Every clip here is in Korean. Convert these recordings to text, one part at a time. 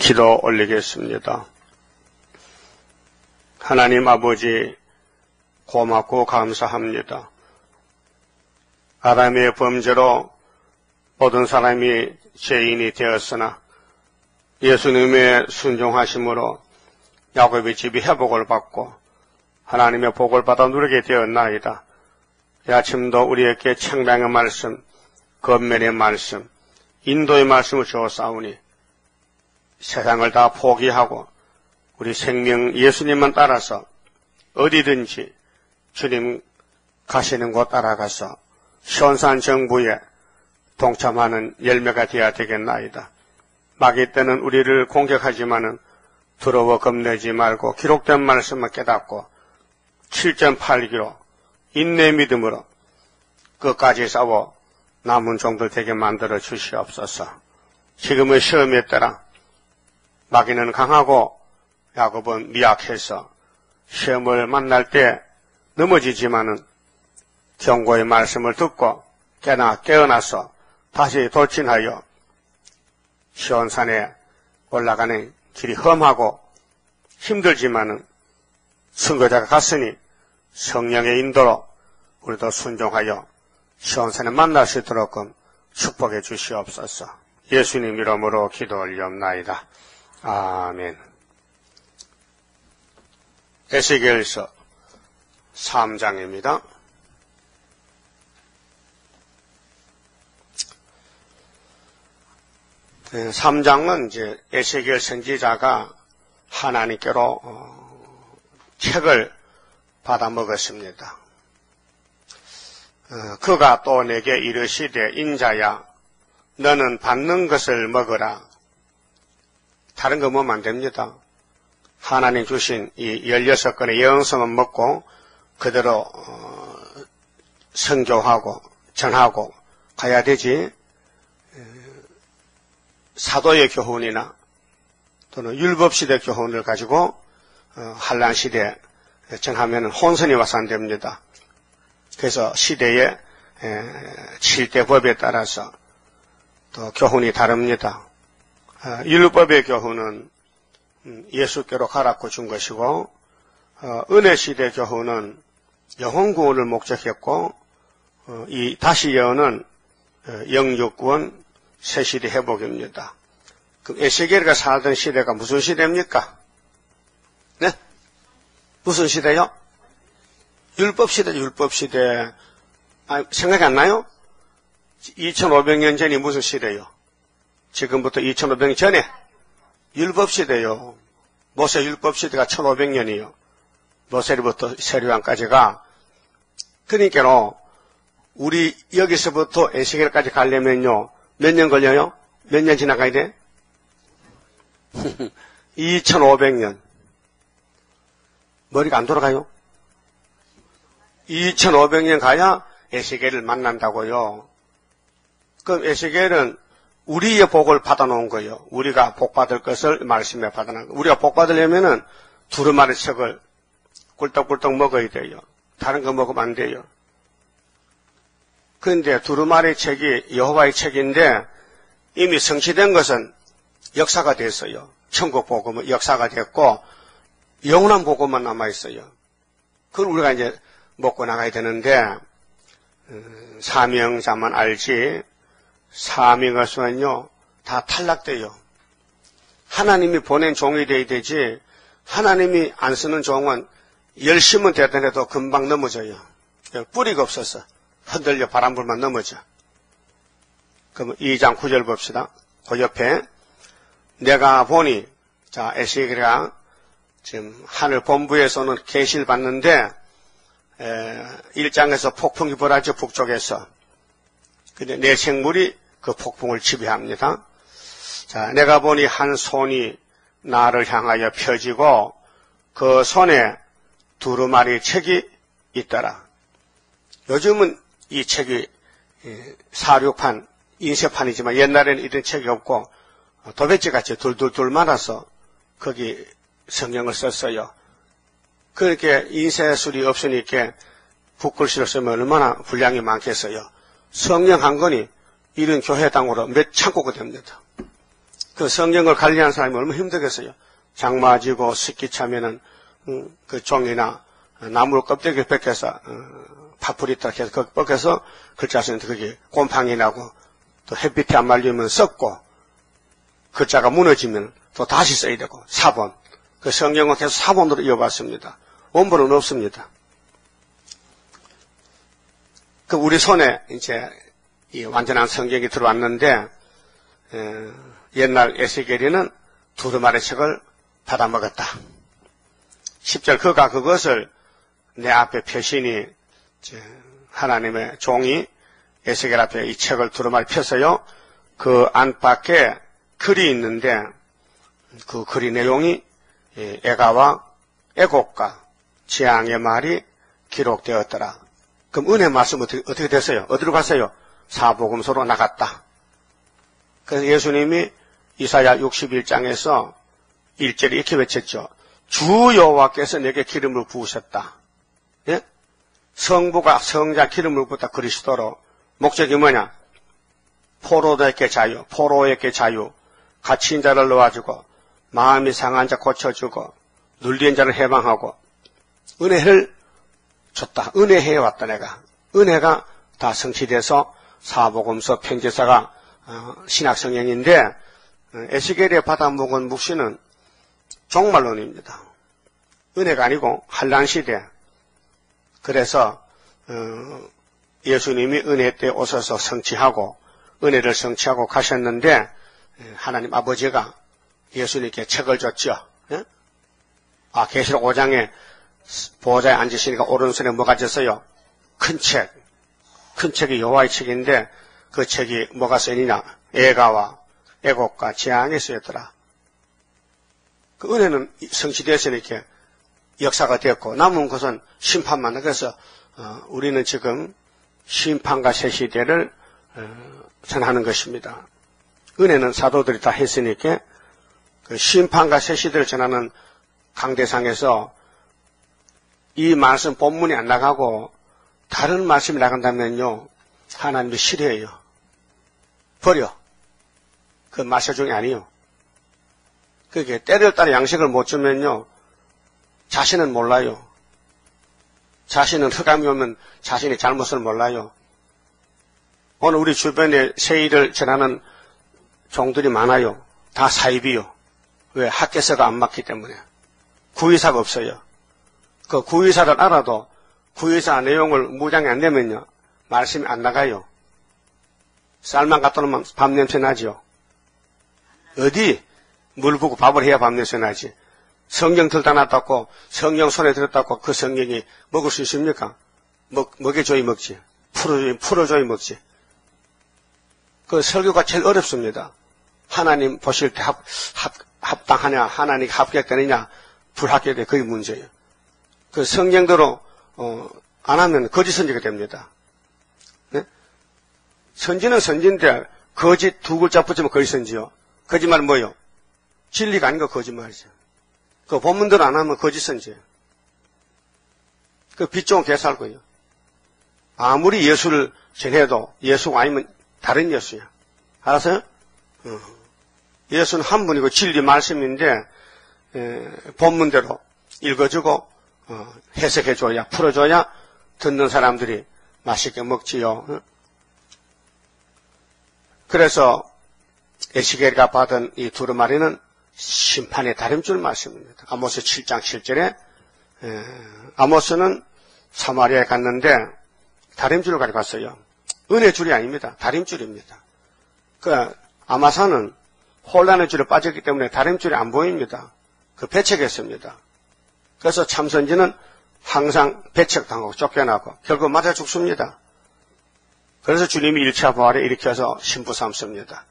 기도 올리겠습니다. 하나님 아버지, 고맙고 감사합니다. 아담의 범죄로 모든 사람이 죄인이 되었으나 예수님의 순종하심으로 야곱의 집이 회복을 받고 하나님의 복을 받아 누리게 되었나이다. 이 아침도 우리에게 청량의 말씀, 권면의 말씀, 인도의 말씀을 주었사오니 세상을 다 포기하고 우리 생명 예수님만 따라서 어디든지 주님 가시는 곳 따라가서 시온산 정부에 동참하는 열매가 되어야 되겠나이다. 마귀 때는 우리를 공격하지만은 두려워 겁내지 말고 기록된 말씀을 깨닫고 7.8기로 인내 믿음으로 끝까지 싸워 남은 종들 되게 만들어 주시옵소서. 지금의 시험에 따라 마귀는 강하고 야곱은 미약해서 시험을 만날 때 넘어지지만은 경고의 말씀을 듣고 깨어나서 다시 돌진하여 시온산에 올라가는 길이 험하고 힘들지만은 선교자가 갔으니 성령의 인도로 우리도 순종하여 시온산에 만날 수 있도록 축복해 주시옵소서. 예수님 이름으로 기도 올리옵나이다. 아멘. 에스겔서 3장입니다. 네, 3장은 이제 에스겔 선지자가 하나님께로 책을 받아 먹었습니다. 그가 또 내게 이르시되 인자야 너는 받는 것을 먹으라. 다른 거 먹으면 안 됩니다. 하나님 주신 이 16건의 영성은 먹고 그대로 선교하고 전하고 가야 되지. 사도의 교훈이나 또는 율법시대 교훈을 가지고 한란시대에 전하면 혼선이 와서 안 됩니다. 그래서 시대의 7대 법에 따라서 또 교훈이 다릅니다. 율법의 교훈은 예수께로 가라고 준 것이고 은혜시대 교훈은 영혼구원을 목적했고 이 다시 예언은 영육구원 새시대 회복입니다. 그럼 에스겔이가 살던 시대가 무슨 시대입니까? 네? 무슨 시대요? 율법시대죠, 율법시대. 생각이 안 나요? 2500년 전이 무슨 시대요? 지금부터 2500년 전에? 율법시대요. 모세 율법시대가 1500년이요. 모세로부터 세류왕까지가. 그러니까 우리 여기서부터 에스겔까지 가려면요. 몇 년 걸려요? 몇 년 지나가야 돼? 2500년. 머리가 안 돌아가요? 2500년 가야 에스겔을 만난다고요. 그럼 에스겔은 우리의 복을 받아놓은 거예요. 우리가 복받을 것을 말씀에 받아놓은 거예요. 우리가 복받으려면은 두루마리 책을 꿀떡꿀떡 먹어야 돼요. 다른 거 먹으면 안 돼요. 그런데 두루마리 책이 여호와의 책인데 이미 성취된 것은 역사가 됐어요. 천국 복음은 역사가 됐고 영원한 복음만 남아있어요. 그걸 우리가 이제 먹고 나가야 되는데 사명자만 알지 사명 없으면요 다 탈락돼요. 하나님이 보낸 종이 돼야 되지 하나님이 안 쓰는 종은 열심은 되더라도 금방 넘어져요. 뿌리가 없어서 흔들려 바람 불면 넘어져. 그럼 2장 9절 봅시다. 그 옆에 내가 보니 자 에스겔이가 지금 하늘 본부에서는 계시를 받는데 1장에서 폭풍이 벌어져 북쪽에서. 근데 내 생물이 그 폭풍을 지배합니다. 자, 내가 보니 한 손이 나를 향하여 펴지고 그 손에 두루마리 책이 있더라. 요즘은 이 책이 사료판, 인쇄판이지만 옛날에는 이런 책이 없고 도배지같이 둘둘둘 말아서 거기 성경을 썼어요. 그렇게 인쇄술이 없으니까 붓글씨를 쓰면 얼마나 분량이 많겠어요. 성령 한 권이 이런 교회당으로 몇 창고가 됩니다. 그 성경을 관리하는 사람이 얼마나 힘들겠어요. 장마 지고 습기 차면은 그 종이나 나무 껍데기 벗겨서 파풀이 딱 해서 그 벗겨서 글자 쓰는데 그게 곰팡이 나고 또 햇빛에 안 말리면 썩고 글자가 무너지면 또 다시 써야 되고 사본. 그 성경은 계속 사본으로 이어봤습니다. 원본은 없습니다. 그 우리 손에 이제 이 완전한 성경이 들어왔는데 옛날 에스겔이는 두루마리 책을 받아먹었다. 10절 그가 그것을 내 앞에 펴시니 하나님의 종이 에스겔 앞에 이 책을 두루마리 펴서요. 그 안팎에 글이 있는데 그 글의 내용이 애가와 애곡과 재앙의 말이 기록되었더라. 그럼 은혜 말씀 어떻게 됐어요? 어디로 갔어요? 사복음서로 나갔다. 그래서 예수님이 이사야 61장에서 1절에 이렇게 외쳤죠. 주 여호와께서 내게 기름을 부으셨다. 예? 성부가 성자 기름을 부었다. 그리스도로. 목적이 뭐냐? 포로에게 자유, 포로에게 자유, 갇힌 자를 놓아주고 마음이 상한 자 고쳐주고 눌린 자를 해방하고 은혜를 줬다. 은혜해 왔다 내가. 은혜가 다 성취돼서 사복음서 편지서가 신약성경인데 에스겔이 받아먹은 묵시는 종말론입니다. 은혜가 아니고 환난시대. 그래서 예수님이 은혜 때 오셔서 성취하고 은혜를 성취하고 가셨는데 하나님 아버지가 예수님께 책을 줬죠. 예? 계시록 5장에 보호자에 앉으시니까 오른손에 뭐가 졌어요? 큰 책. 큰 책이 여호와의 책인데 그 책이 뭐가 쓰이냐? 애가와 애곡과 재앙에 쓰였더라. 그 은혜는 성취돼서 이렇게 역사가 되었고 남은 것은 심판만. 그래서 우리는 지금 심판과 새 시대를 전하는 것입니다. 은혜는 사도들이 다 했으니까 그 심판과 새 시대를 전하는 강대상에서 이 말씀 본문이 안 나가고 다른 말씀이 나간다면요 하나님이 싫어해요. 버려. 그 마셔중이 아니요. 그게 때를 따라 양식을 못 주면요 자신은 몰라요. 자신은 흑암이 오면 자신이 잘못을 몰라요. 오늘 우리 주변에 새 일을 전하는 종들이 많아요. 다 사입이요. 왜? 학계서가 안 맞기 때문에. 구의사가 없어요. 그 구의사를 알아도 구의사 내용을 무장이 안 되면요 말씀이 안 나가요. 쌀만 갖다 놓으면 밥냄새 나죠. 어디 물 부고 밥을 해야 밥냄새 나지. 성경 들다 놨다고 성경 손에 들었다고 그 성경이 먹을 수 있습니까? 먹여줘야 먹지. 풀어줘야 먹지. 그 설교가 제일 어렵습니다. 하나님 보실 때 합당하냐, 하나님 합격되느냐, 불합격되느냐, 그게 문제예요. 그 성경대로 안 하면 거짓 선지가 됩니다. 네? 선지는 선지인데 거짓 두 글자 붙이면 거짓 선지요. 거짓말은 뭐예요? 진리가 아닌 거 거짓말이죠. 그 본문대로 안 하면 거짓 선지예요. 그 빛 좋은 개살고요. 아무리 예수를 전해도 예수가 아니면 다른 예수야. 알았어요? 예수는 한 분이고 진리 말씀인데 본문대로 읽어주고 해석해줘야 풀어줘야 듣는 사람들이 맛있게 먹지요. 그래서 에스겔이가 받은 이 두루마리는 심판의 다림줄 말씀입니다. 아모스 7장 7절에 아모스는 사마리아에 갔는데 다림줄을 가지고 갔어요. 은혜줄이 아닙니다. 다림줄입니다. 그 아마사는 혼란의 줄에 빠졌기 때문에 다림줄이 안 보입니다. 그 배척했습니다. 그래서 참선지는 항상 배척당하고 쫓겨나고 결국 맞아 죽습니다. 그래서 주님이 1차 부활에 일으켜서 신부 삼습니다.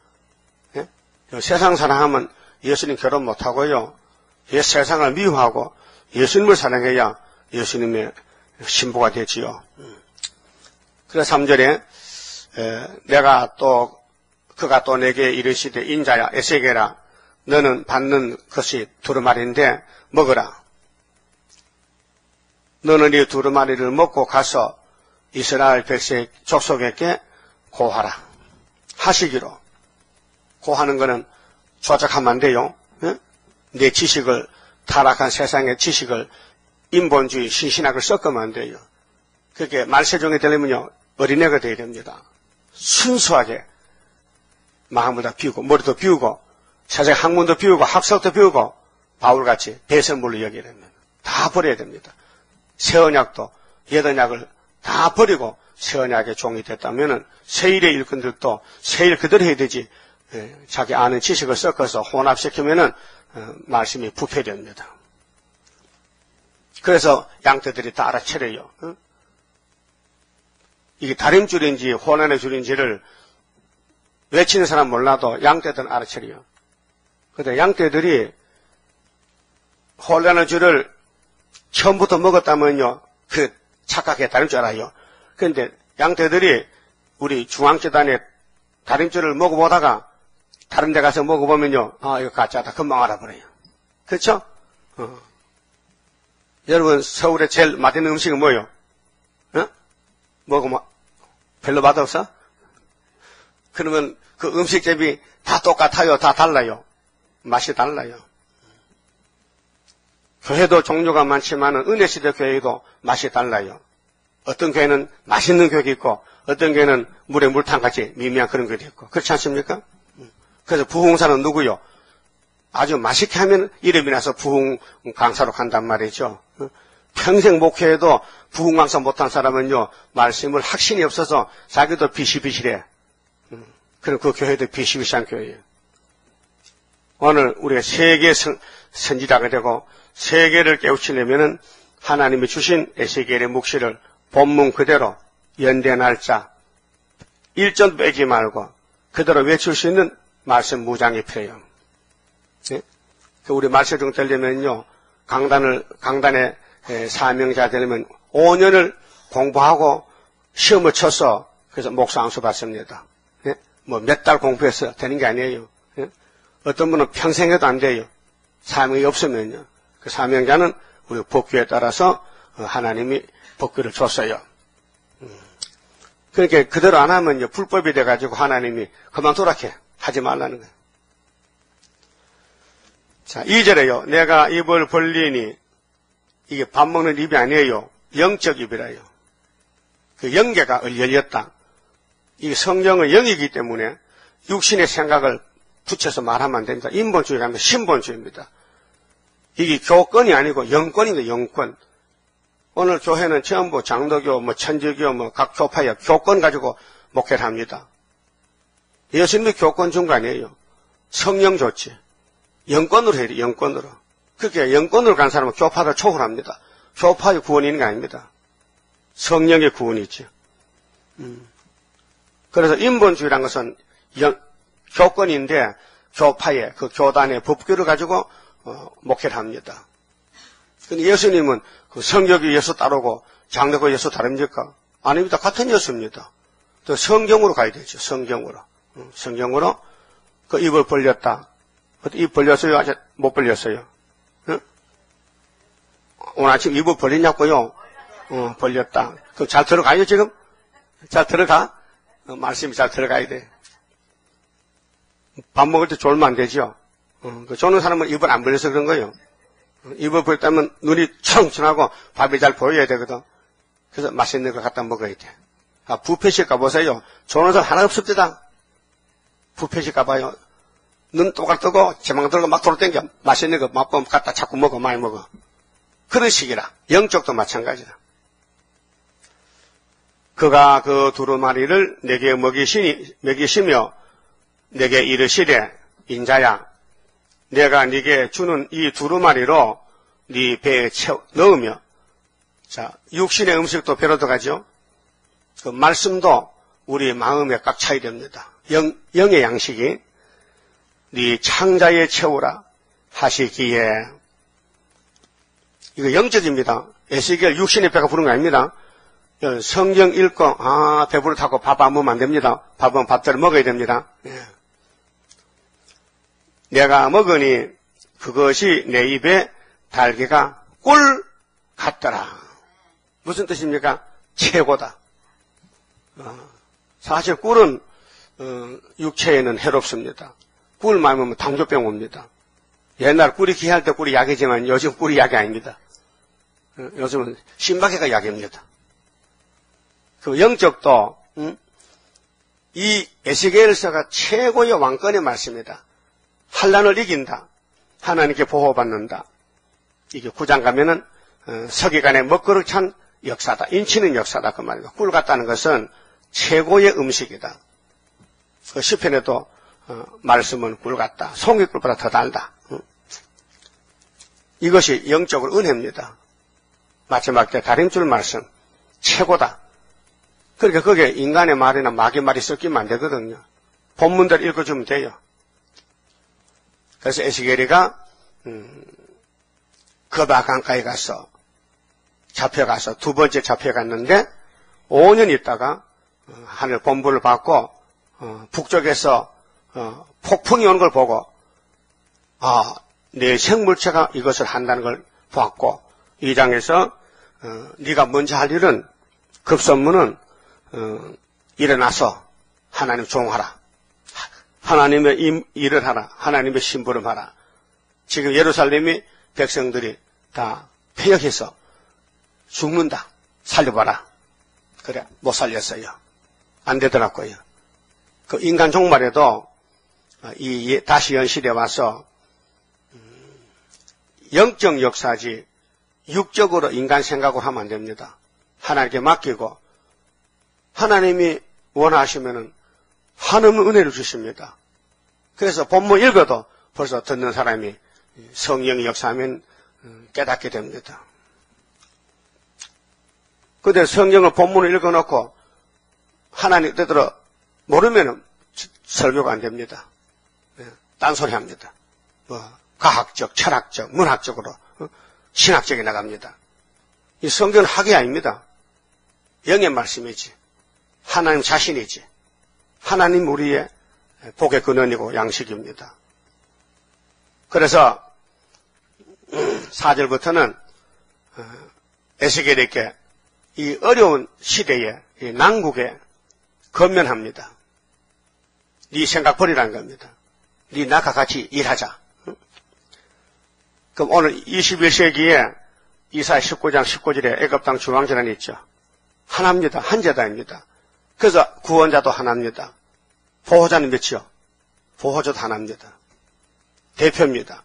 예? 세상 사랑하면 예수님 결혼 못하고요. 세상을 미워하고 예수님을 사랑해야 예수님의 신부가 되지요. 그래서 3절에 그가 또 내게 이르시되 인자야 에스겔아 너는 받는 것이 두루마리인데 먹으라. 너는 이 두루마리를 먹고 가서 이스라엘 백성 족속에게 고하라. 하시기로. 고하는 것은 조작하면 안 돼요. 예? 내 지식을, 타락한 세상의 지식을 인본주의, 신신학을 섞으면 안 돼요. 그렇게 말세종이 되려면요, 어린애가 돼야 됩니다. 순수하게 마음을 다 비우고, 머리도 비우고, 세상 학문도 비우고, 학석도 비우고, 바울같이 배설물로 여겨야 됩니다. 다 버려야 됩니다. 새 언약도, 옛 언약을 다 버리고, 새 언약의 종이 됐다면은, 새 일의 일꾼들도 새 일 그대로 해야 되지, 자기 아는 지식을 섞어서 혼합시키면은, 말씀이 부패됩니다. 그래서 양떼들이 다 알아차려요. 이게 다림줄인지 혼란의 줄인지를 외치는 사람 몰라도 양떼들은 알아차려요. 그런데 양떼들이 혼란의 줄을 처음부터 먹었다면요, 그 착각해 다른 줄 알아요. 그런데 양떼들이 우리 중앙재단에 다림줄을 먹어보다가 다른 데 가서 먹어보면요, 아, 이거 가짜다. 금방 알아버려요. 그렇죠? 여러분, 서울에 제일 맛있는 음식은 뭐예요? 먹으면 별로 맛없어? 그러면 그 음식점이 다 똑같아요? 다 달라요? 맛이 달라요. 교회도 종류가 많지만 은혜시대 교회도 맛이 달라요. 어떤 교회는 맛있는 교회가 있고 어떤 교회는 물에 물탕같이 미미한 그런 교회도 있고 그렇지 않습니까? 그래서 부흥사는 누구요? 아주 맛있게 하면 이름이 나서 부흥 강사로 간단 말이죠. 평생 목회해도 부흥 강사 못한 사람은요, 말씀을 확신이 없어서 자기도 비실비실해. 그럼 그 교회도 비실비실한 교회예요. 오늘 우리가 세계 선지자가 되고 세계를 깨우치려면은 하나님이 주신 에스겔의 묵시를 본문 그대로 연대 날짜 일전 빼지 말고 그대로 외칠 수 있는 말씀 무장이 필요해요. 네? 우리 말세종 되려면요, 강단에 사명자 되려면 5년을 공부하고 시험을 쳐서 그래서 목사 안수 받습니다. 네? 뭐 몇 달 공부해서 되는 게 아니에요. 네? 어떤 분은 평생 해도 안 돼요. 사명이 없으면요. 그 사명자는 우리 법규에 따라서 하나님이 법규를 줬어요. 그러니까 그대로 안 하면요, 불법이 돼가지고 하나님이 그만두라 해. 하지 말라는 거예요. 자, 2절에요. 내가 입을 벌리니, 이게 밥 먹는 입이 아니에요. 영적 입이라요. 그 영계가 열렸다. 이게 성령의 영이기 때문에 육신의 생각을 붙여서 말하면 안 됩니다. 인본주의가 아니라 신본주의입니다. 이게 교권이 아니고 영권입니다. 영권. 오늘 교회는 전부 장로교, 천주교, 각 교파에 교권 가지고 목회를 합니다. 예수님이 교권 준 거 아니에요. 성령 줬지. 영권으로 해야 돼, 영권으로. 그렇게 영권으로 간 사람은 교파를 초월합니다. 교파의 구원이 있는 게 아닙니다. 성령의 구원이죠. 그래서 인본주의란 것은 교권인데 교파의 그 교단의 법규를 가지고 목회를 합니다. 근데 예수님은 그 성경이 예수 따르고 장로교 예수 다릅니까? 아닙니다. 같은 예수입니다. 또 성경으로 가야 되죠. 성경으로. 성경으로 그 입을 벌렸다. 입 벌렸어요? 아직 못 벌렸어요? 응? 오늘 아침 입을 벌렸냐고요? 벌렸다. 그럼 잘 들어가요, 지금? 잘 들어가? 말씀이 잘 들어가야 돼. 밥 먹을 때 졸면 안 되죠? 그 조는 사람은 입을 안 벌려서 그런 거예요. 입을 벌렸다면 눈이 청청하고 밥이 잘 보여야 되거든. 그래서 맛있는 거 갖다 먹어야 돼. 아, 부패식 가보세요. 조는 사람 하나 없습니다. 부패식 가봐요. 눈 똑같 뜨고 제망 들고 막 돌아다니겨 맛있는 거 맛보면 갖다 자꾸 먹어. 많이 먹어. 그런 식이라. 영적도 마찬가지다. 그가 그 두루마리를 내게 먹이시며 내게 이르시되 인자야 내가 네게 주는 이 두루마리로 네 배에 넣으며 자 육신의 음식도 배로 들어가죠. 그 말씀도 우리 마음에 꽉 차야 됩니다. 영의 양식이 네 창자에 채우라 하시기에 이거 영적입니다. 에스겔 육신의 배가 부른 거 아닙니다. 성경 읽고 배부르다고 밥 안 먹으면 안 됩니다. 밥은 밥대로 먹어야 됩니다. 예. 내가 먹으니 그것이 내 입에 달기가 꿀 같더라. 무슨 뜻입니까? 최고다. 사실 꿀은 육체에는 해롭습니다. 꿀 많이 먹으면 당뇨병 옵니다. 옛날 꿀이 귀할 때 꿀이 약이지만 요즘 꿀이 약이 아닙니다. 요즘은 신박해가 약입니다. 그 영적도 이 에스겔서가 최고의 왕권의 말씀이다. 환난을 이긴다. 하나님께 보호받는다. 이게 9장 가면은 서기관의 먹거리 찬 역사다. 인치는 역사다. 그 말이다. 꿀 같다는 것은 최고의 음식이다. 그 시편에도 말씀은 꿀 같다. 송이꿀보다 더 달다. 이것이 영적으로 은혜입니다. 마지막 때 다림줄 말씀 최고다. 그러니까 거기에 인간의 말이나 마귀 말이 섞이면 안 되거든요. 본문대로 읽어주면 돼요. 그래서 에스겔이가 거바 강가에 가서 잡혀가서 두 번째 잡혀갔는데 5년 있다가 하늘 본부를 받고 북쪽에서 폭풍이 오는 걸 보고 내 생물체가 이것을 한다는 걸 보았고 2장에서 네가 먼저 할 일은 급선무는 일어나서 하나님 종하라. 하나님의 일을 하라. 하나님의 심부름하라. 지금 예루살렘이 백성들이 다 폐역해서 죽는다. 살려봐라. 그래 못 살렸어요. 안 되더라고요. 그 인간 종말에도 이 다시연 시대에 와서 영적 역사지 육적으로 인간 생각으로 하면 안 됩니다. 하나님께 맡기고 하나님이 원하시면은 한없는 은혜를 주십니다. 그래서 본문 읽어도 벌써 듣는 사람이 성령의 역사하면 깨닫게 됩니다. 그런데 성경을 본문을 읽어놓고 하나님 뜻대로 모르면 설교가 안 됩니다. 딴소리 합니다. 과학적, 철학적, 문학적으로 신학적이 나갑니다. 이 성경은 학이 아닙니다. 영의 말씀이지. 하나님 자신이지. 하나님 우리의 복의 근원이고 양식입니다. 그래서 4절부터는 에스겔에게 이 어려운 시대에 이 난국에 건면합니다. 네 생각 버리라는 겁니다. 네 나가 같이 일하자. 그럼 오늘 21세기에 이사야 19장 19절에 애굽 땅 중앙재단이 있죠. 하나입니다. 한 제단입니다. 그래서 구원자도 하나입니다. 보호자는 몇이요? 보호자도 하나입니다. 대표입니다.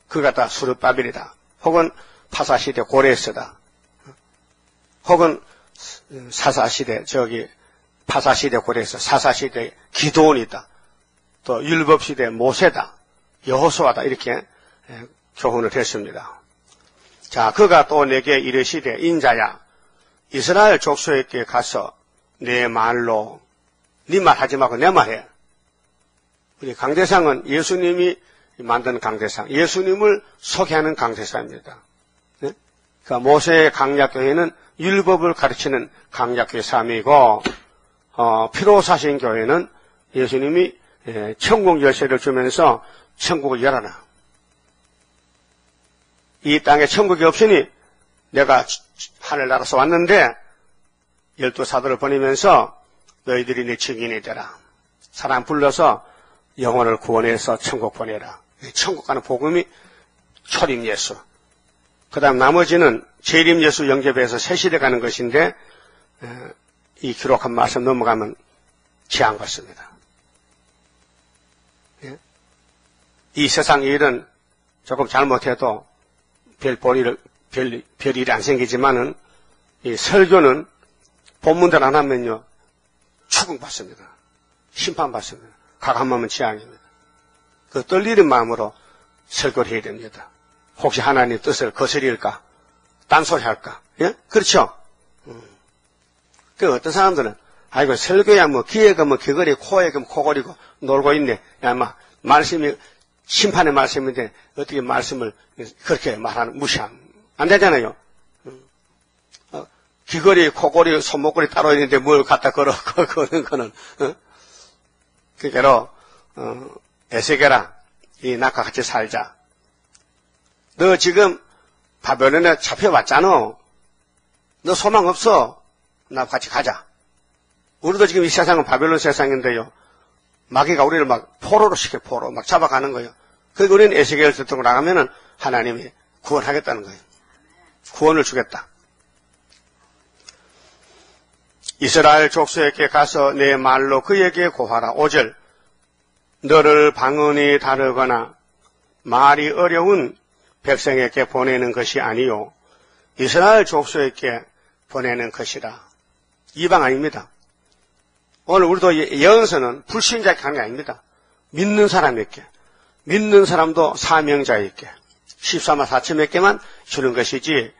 그가 다 수르바벨이다. 혹은 파사시대 고레스다. 혹은 사사시대 파사시대 고레스, 사사시대 기도원이다. 또 율법시대 모세다. 여호수아다. 이렇게 교훈을 했습니다. 자, 그가 또 내게 이르시되 인자야 이스라엘 족속에게 가서 내 말로 네 말 하지 말고 내 말해. 우리 강대상은 예수님이 만든 강대상, 예수님을 소개하는 강대상입니다. 네? 그러니까 모세의 강약교회는 율법을 가르치는 강약교회 삶이고 피로사신 교회는 예수님이 천국 열쇠를 주면서 천국을 열어라. 이 땅에 천국이 없으니 내가 하늘나라에서 왔는데 12사도를 보내면서 너희들이 내 증인이 되라. 사람 불러서 영혼을 구원해서 천국 보내라. 천국 가는 복음이 초림 예수. 그 다음 나머지는 재림 예수 영접해서 새시대 가는 것인데 이 기록한 말씀 넘어가면 지안 받습니다. 이 세상 일은 조금 잘못해도 별일이 안 생기지만은 이 설교는 본문대로 안 하면요 추궁받습니다. 심판받습니다. 가감하면 재앙입니다. 그 떨리는 마음으로 설교를 해야 됩니다. 혹시 하나님 뜻을 거스릴까? 딴소리 할까? 예? 그렇죠? 그 어떤 사람들은 아이고 설교야 뭐 귀에가 뭐 귀걸이 코에 뭐 코걸이고 놀고 있네. 야 막 말씀이 심판의 말씀인데 어떻게 말씀을 그렇게 말하는 무시하면 안 되잖아요. 귀걸이, 코걸이, 손목걸이 따로 있는데 뭘 갖다 걸어 거는 거는 그게로 에스겔아 이 나과 같이 살자. 너 지금 바벨론에 잡혀왔잖아. 너 소망 없어. 나 같이 가자. 우리도 지금 이 세상은 바벨론 세상인데요. 마귀가 우리를 막 포로로 시켜, 포로. 막 잡아가는 거예요. 그러니까 우리는 에스겔 듣고 나가면은 하나님이 구원하겠다는 거예요. 구원을 주겠다. 이스라엘 족속에게 가서 내 말로 그에게 고하라. 5절. 너를 방언이 다르거나 말이 어려운 백성에게 보내는 것이 아니요 이스라엘 족속에게 보내는 것이라. 이방 아닙니다. 오늘 우리도 예언서는 불신자에게 하는 게 아닙니다. 믿는 사람에게, 믿는 사람도 사명자에게 14만 4천 몇 개만 주는 것이지,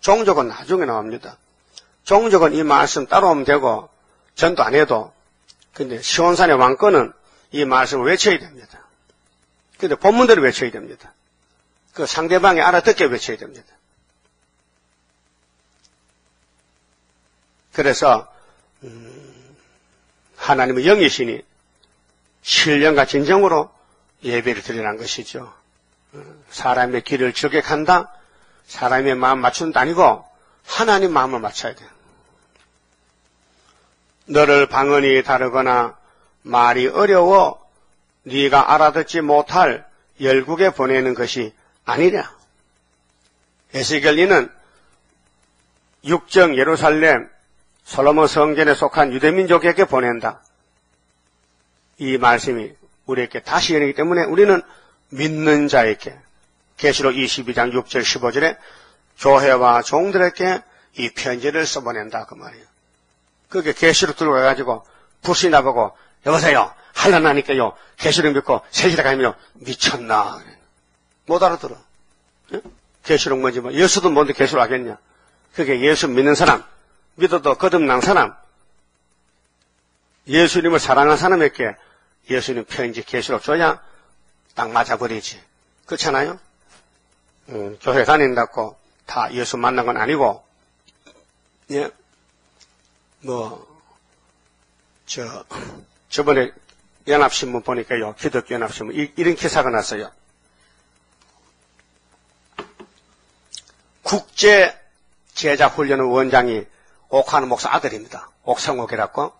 종족은 나중에 나옵니다. 종족은 이 말씀 따라오면 되고 전도 안 해도, 근데 시온산의 왕권은 이 말씀을 외쳐야 됩니다. 근데 본문대로 외쳐야 됩니다. 그 상대방이 알아듣게 외쳐야 됩니다. 그래서 하나님의 영이시니 신령과 진정으로 예배를 드리라는 것이죠. 사람의 길을 저격한다, 사람의 마음 맞춘다 아니고 하나님 마음을 맞춰야 돼요. 너를 방언이 다르거나 말이 어려워 네가 알아듣지 못할 열국에 보내는 것이 아니랴. 에스겔리는 육정 예루살렘 솔로몬 성전에 속한 유대민족에게 보낸다. 이 말씀이 우리에게 다시 열리기 때문에 우리는 믿는 자에게 계시록 22장 6절 15절에 교회와 종들에게 이 편지를 써보낸다 그 말이에요. 그게 계시록 들고 가가지고 불신나 보고 여보세요 할라나니까요 계시록 믿고 세시대 가면 미쳤나 못 알아들어. 계시록 뭔지 뭐 예수도 뭔데 계시록 하겠냐. 그게 예수 믿는 사람, 믿어도 거듭난 사람, 예수님을 사랑한 사람에게 예수님 편지 계시록 줘야 딱 맞아버리지. 그렇잖아요? 교회 다닌다고 다 예수 만난 건 아니고, 예, 저번에 연합신문 보니까요, 기독교 연합신문, 이런 기사가 났어요. 국제 제자 훈련 원장이 옥하는 목사 아들입니다. 옥성옥이라고.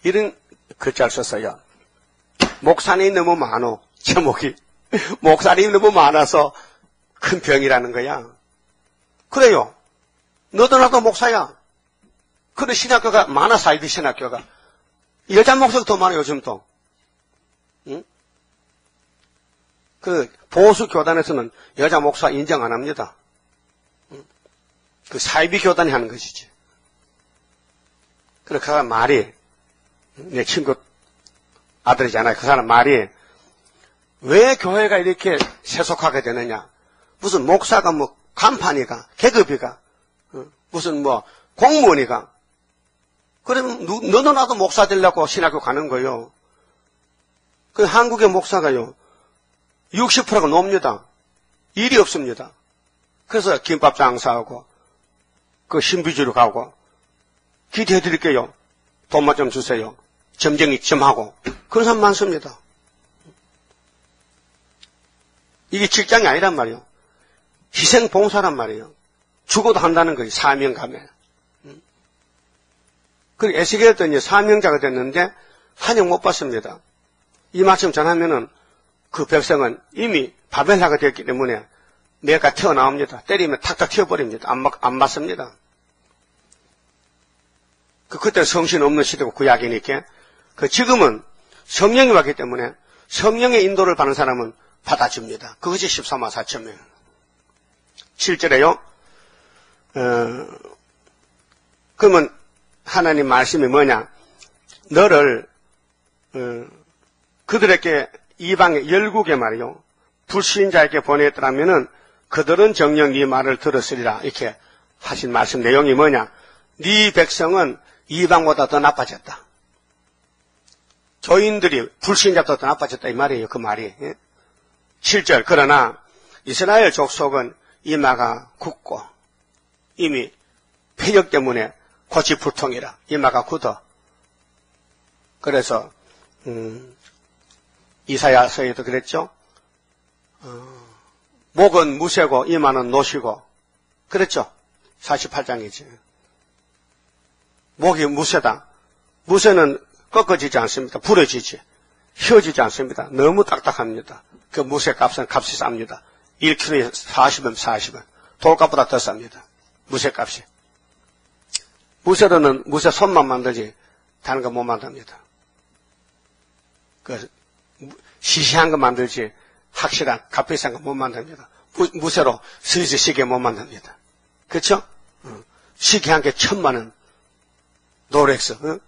이런 글자를 썼어요. 목사님이 너무 많어. 제목이. 목사님이 너무 많아서 큰 병이라는 거야. 그래요. 너도 나도 목사야. 그래 신학교가 많아 사이비 신학교가. 여자 목사가 더 많아 요즘 또. 응? 그 보수 교단에서는 여자 목사 인정 안 합니다. 그 사이비 교단이 하는 것이지. 그래, 그 사람 말이, 내 친구 아들이잖아요. 그 사람 말이, 왜 교회가 이렇게 세속하게 되느냐. 무슨 목사가 뭐, 간판이가, 계급이가, 무슨 뭐, 공무원이가. 그러면 너도 나도 목사 되려고 신학교 가는 거요. 그 한국의 목사가요, 60%가 넘습니다. 일이 없습니다. 그래서 김밥 장사하고, 그 신비주로 가고 기대해 드릴게요. 돈만 좀 주세요. 점쟁이 좀 하고 그런 사람 많습니다. 이게 직장이 아니란 말이에요. 희생 봉사란 말이에요. 죽어도 한다는 거예요. 사명감에. 그리고 에스겔도 이제 사명자가 됐는데 한영 못 받습니다. 이 말씀 전하면은 그 백성은 이미 바벨라가 됐기 때문에 내가 튀어나옵니다. 때리면 탁탁 튀어버립니다. 안 맞습니다. 그때 성신 없는 시대고 구약이니까. 지금은 성령이 왔기 때문에 성령의 인도를 받는 사람은 받아줍니다. 그것이 14만 4천 명. 7절에요. 그러면 하나님 말씀이 뭐냐. 너를 그들에게 이방의 열국에 말이요. 불신자에게 보냈더라면은 그들은 정녕 네 말을 들었으리라. 이렇게 하신 말씀 내용이 뭐냐. 네 백성은 이방보다 더 나빠졌다. 조인들이 불신자보다 더 나빠졌다 이 말이에요. 그 말이. 7절 그러나 이스라엘 족속은 이마가 굳고 이미 폐역 때문에 고치불통이라. 이마가 굳어. 그래서 이사야서에도 그랬죠. 목은 무쇠고 이마는 노시고 그랬죠. 48장이지. 목이 무쇠다. 무쇠는 꺾어지지 않습니다. 부러지지. 휘어지지 않습니다. 너무 딱딱합니다. 그 무쇠값은 값이 쌉니다. 1kg에 40원, 40원. 돌값보다 더 쌉니다. 무쇠값이. 무쇠로는 무쇠 손만 만들지 다른 거 못 만듭니다. 그 시시한 거 만들지 확실한 값비싼 거 못 만듭니다. 무쇠로 스위스 시계 못 만듭니다. 그렇죠? 시계 한 개 1,000만 원. 노렉스.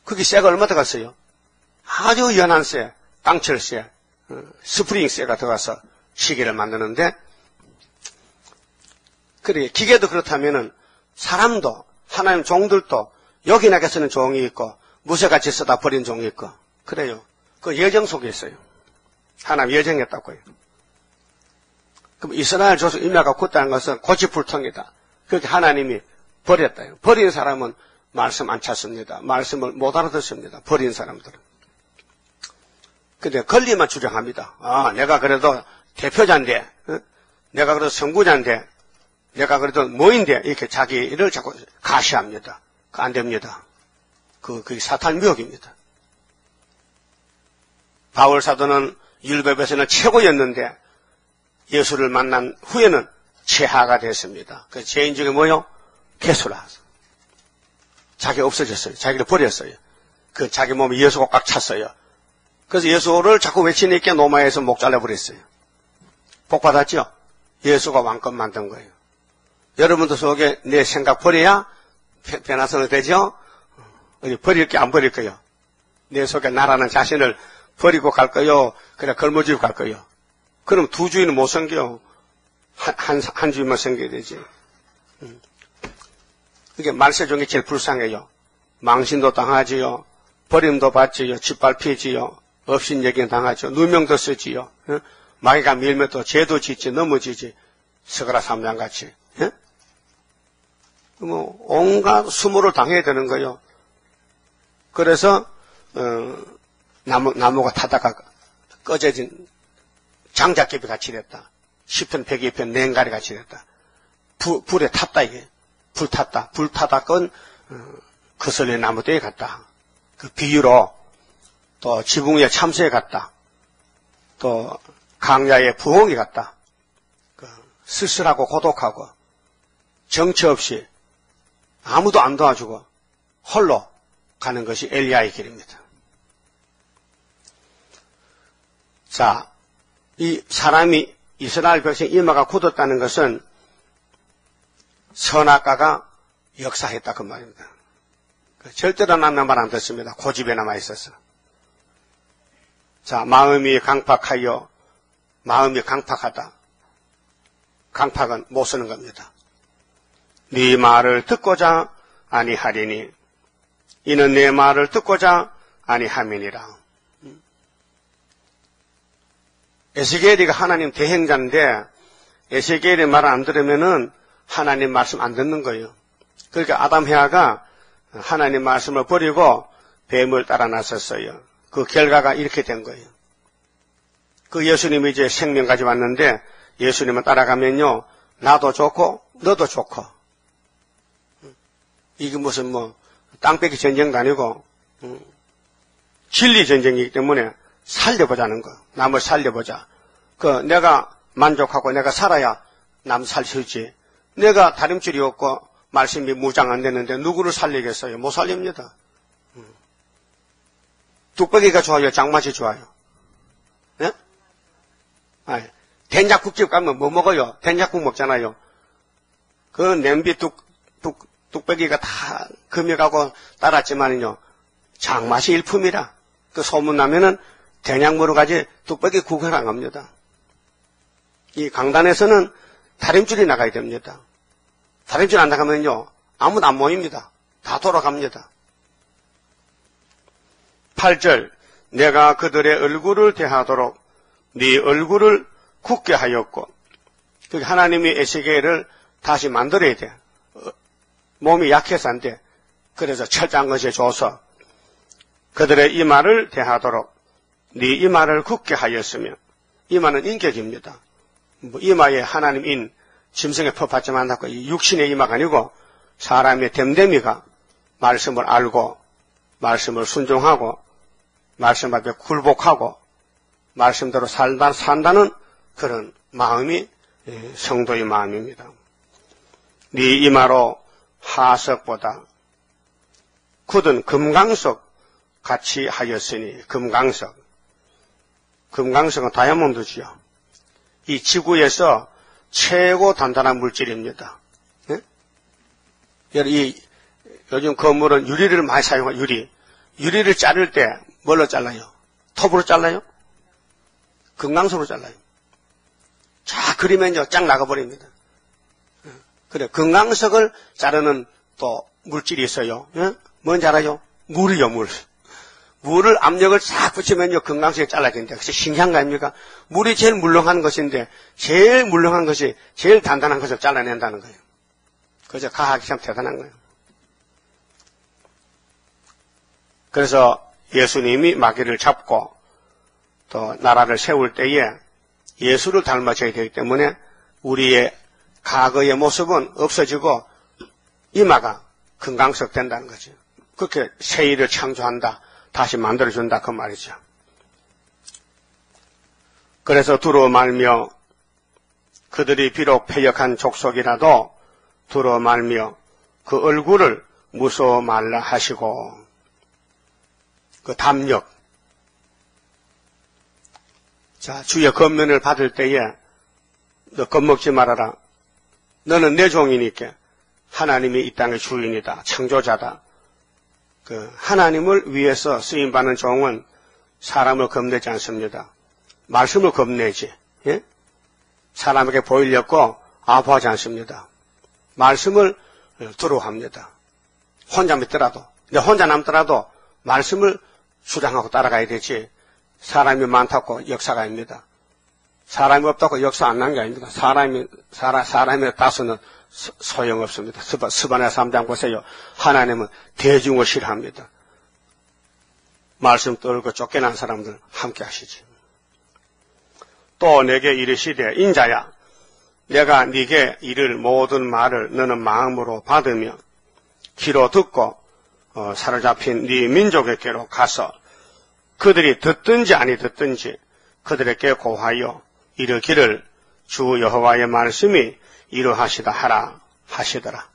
그게 쇠가 얼마 들어갔어요? 아주 연한 쇠, 깡철 쇠, 스프링 쇠가 들어가서 시계를 만드는데, 그래, 기계도 그렇다면은 사람도, 하나님 종들도 요긴하게 쓰는 종이 있고, 무쇠같이 쓰다 버린 종이 있고, 그래요. 그 예정 속에 있어요. 하나님 예정했다고요. 그럼 이스라엘 조선 인마가 굳다는 것은 고집불통이다. 그렇게 하나님이 버렸다. 버린 사람은 말씀 안 찾습니다. 말씀을 못 알아듣습니다. 버린 사람들은. 근데 권리만 주장합니다. 아, 내가 그래도 대표자인데, 내가 그래도 선구자인데, 내가 그래도 뭐인데, 이렇게 자기를 자꾸 가시합니다. 안 됩니다. 그게 사탄 미혹입니다. 바울 사도는 율법에서는 최고였는데, 예수를 만난 후에는 최하가 됐습니다. 그 죄인 중에 뭐요? 개수라. 자기가 없어졌어요. 자기를 버렸어요. 그 자기 몸에 예수가 꽉 찼어요. 그래서 예수를 자꾸 외치니까 로마에서 목 잘라버렸어요. 복 받았죠? 예수가 왕권 만든 거예요. 여러분도 속에 내 생각 버려야 변화성이 되죠? 버릴 게 안 버릴 거예요. 내 속에 나라는 자신을 버리고 갈 거요? 그래 걸머쥐고 갈 거요? 그럼 두 주인은 못 섬겨. 한 주인만 섬겨야 되지. 이게 말세 중에 제일 불쌍해요. 망신도 당하지요. 버림도 받지요. 짓밟히지요. 업신여긴 당하죠. 누명도 쓰지요. 마귀가 밀면 또 죄도 짓지 넘어지지. 스가랴 3장같이. 뭐 온갖 수모를 당해야 되는 거예요. 그래서 나무가 타다가 꺼져진 장작개비 같이 됐다. 10편 102편 냉가리 같이 됐다. 불에 탔다 이게. 불 탔다. 불 타다 건 거슬려 나무대에 갔다. 그 비유로 또 지붕 위에 참새에 갔다. 또 강야에 부엉이 갔다. 쓸쓸하고 고독하고 정처 없이 아무도 안 도와주고 홀로 가는 것이 엘리야의 길입니다. 자, 이 사람이 이스라엘 백성 이마가 굳었다는 것은 선악과가 역사했다 그 말입니다. 절대로 남의 말 안 듣습니다. 고집에 남아 있어서. 자, 마음이 강팍하여 마음이 강팍하다. 강팍은 못 쓰는 겁니다. 네 말을 듣고자 아니하리니 이는 내 말을 듣고자 아니함이니라. 에스겔이가 하나님 대행자인데 에스겔의 말을 안 들으면은 하나님 말씀 안 듣는 거예요. 그러니까 아담 해아가 하나님 말씀을 버리고 뱀을 따라 나섰어요. 그 결과가 이렇게 된 거예요. 그 예수님이 이제 생명 가지고 왔는데 예수님을 따라가면요 나도 좋고 너도 좋고 이게 무슨 뭐 땅 뺏기 전쟁도 아니고 진리 전쟁이기 때문에 살려보자는 거. 남을 살려보자. 내가 만족하고 내가 살아야 남 살 수 있지. 내가 다림줄이 없고 말씀이 무장 안 되는데 누구를 살리겠어요? 못 살립니다. 뚝배기가 좋아요? 장맛이 좋아요? 네? 아니, 된장국집 가면 뭐 먹어요? 된장국 먹잖아요. 그 냄비 뚝배기가 다 금여가고 따랐지만요, 장맛이 일품이라. 그 소문나면은 된장물을 가지 뚝배기 국을 안 합니다. 이 강단에서는 다림줄이 나가야 됩니다. 다림줄 안 나가면요, 아무도 안 모입니다. 다 돌아갑니다. 8절, 내가 그들의 얼굴을 대하도록 네 얼굴을 굳게 하였고, 하나님이 에스겔을 다시 만들어야 돼. 몸이 약해서 안 돼. 그래서 철저한 것에 줘서 그들의 이마를 대하도록 네 이마를 굳게 하였으며, 이마는 인격입니다. 이마에 하나님 인, 짐승의 퍼받지만 않고 육신의 이마가 아니고 사람의 됨됨이가 말씀을 알고 말씀을 순종하고 말씀 앞에 굴복하고 말씀대로 산다는 그런 마음이 성도의 마음입니다. 네 이마로 하석보다 굳은 금강석 같이 하였으니 금강석은 다이아몬드지요. 이 지구에서 최고 단단한 물질입니다. 네? 요즘 건물은 유리를 많이 사용해요. 유리를 자를 때 뭘로 잘라요? 톱으로 잘라요? 금강석으로 잘라요. 쫙 그리면요, 쫙 나가버립니다. 그래, 금강석을 자르는 또 물질이 있어요. 예? 뭔지 알아요? 물이요, 물. 물을 압력을 쫙 붙이면요, 금강석이 잘라진다. 그래서 신기한 거 아닙니까? 물이 제일 물렁한 것인데, 제일 물렁한 것이 제일 단단한 것을 잘라낸다는 거예요. 그래서 과학이 참 대단한 거예요. 그래서 예수님이 마귀를 잡고 또 나라를 세울 때에 예수를 닮아져야 되기 때문에 우리의 과거의 모습은 없어지고 이마가 금강석 된다는 거죠. 그렇게 새 일을 창조한다. 다시 만들어준다. 그 말이죠. 그래서 두루 말며 그들이 비록 패역한 족속이라도 두루 말며 그 얼굴을 무서워 말라 하시고 그 담력. 자, 주의 권면을 받을 때에 너 겁먹지 말아라. 너는 내 종이니까 하나님이 이 땅의 주인이다. 창조자다. 그 하나님을 위해서 쓰임받는 종은 사람을 겁내지 않습니다. 말씀을 겁내지. 예? 사람에게 보이려고 아부하지 않습니다. 말씀을 두려워합니다. 혼자 믿더라도, 내 혼자 남더라도 말씀을 주장하고 따라가야 되지. 사람이 많다고 역사가 아닙니다. 사람이 없다고 역사 안 난 게 아닙니다. 사람의 다수는 소용없습니다. 스바냐 3장 보세요. 하나님은 대중을 싫어합니다. 말씀 떨고 쫓겨난 사람들 함께 하시지. 또 내게 이르시되 인자야 내가 네게 이를 모든 말을 너는 마음으로 받으며 귀로 듣고 사로잡힌 네 민족에게로 가서 그들이 듣든지 아니 듣든지 그들에게 고하여 이르기를 주 여호와의 말씀이 이러하시다 하라 하시더라.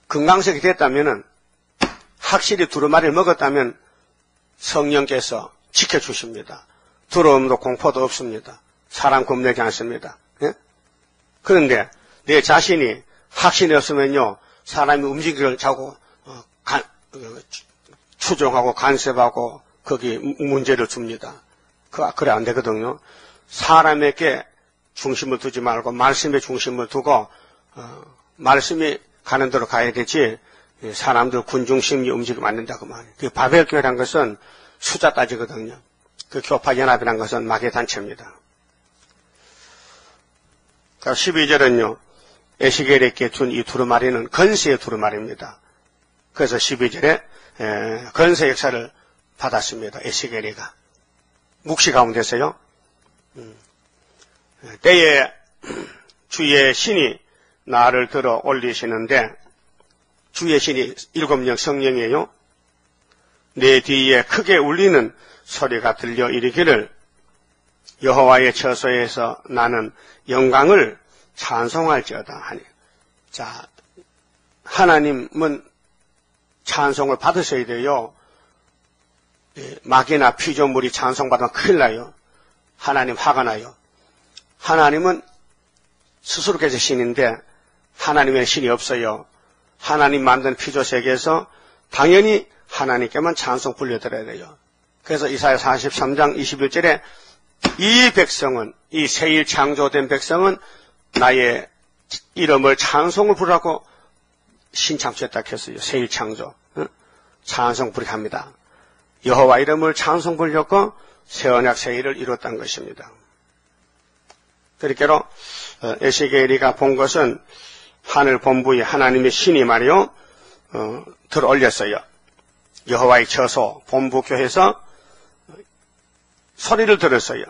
금강석이 됐다면은 확실히 두루마리를 먹었다면 성령께서 지켜주십니다. 두려움도 공포도 없습니다. 사람 겁내지 않습니다. 예? 그런데 내 자신이 확신이 없으면요 사람이 움직이기를 자고 추종하고 간섭하고 거기 문제를 줍니다. 그래 안 되거든요. 사람에게 중심을 두지 말고 말씀에 중심을 두고 말씀이 가는 대로 가야 되지 사람들 군중심이 움직이면 안 된다고 말이에요. 그 바벨교회란 것은 숫자 따지거든요. 그 교파연합이란 것은 마귀의 단체입니다. 12절은요. 에스겔에게 준 이 두루마리는 건세의 두루마리입니다. 그래서 12절에 건세 역사를 받았습니다. 에스겔이가. 묵시 가운데서요. 때에 주의 신이 나를 들어 올리시는데 주의 신이 7명 성령이에요. 내 뒤에 크게 울리는 소리가 들려 이르기를 여호와의 처소에서 나는 영광을 찬송할지어다 하니. 자, 하나님은 찬송을 받으셔야 돼요. 마귀나 피조물이 찬송받으면 큰일 나요. 하나님 화가 나요. 하나님은 스스로께서 신인데 하나님의 신이 없어요. 하나님 만든 피조세계에서 당연히 하나님께만 찬송 불려드려야 돼요. 그래서 이사야 43장 21절에 이 백성은, 이 새일 창조된 백성은 나의 이름을 찬송을 부르라고 신창조했다 했어요. 새일 창조. 찬송 부르합니다. 여호와 이름을 찬송 부르려고 새 언약 새 일을 이뤘다는 것입니다. 그러니까 에스겔이가 본 것은 하늘 본부에 하나님의 신이 말이요 들어 올렸어요. 여호와의 처소 본부 교회에서 소리를 들었어요.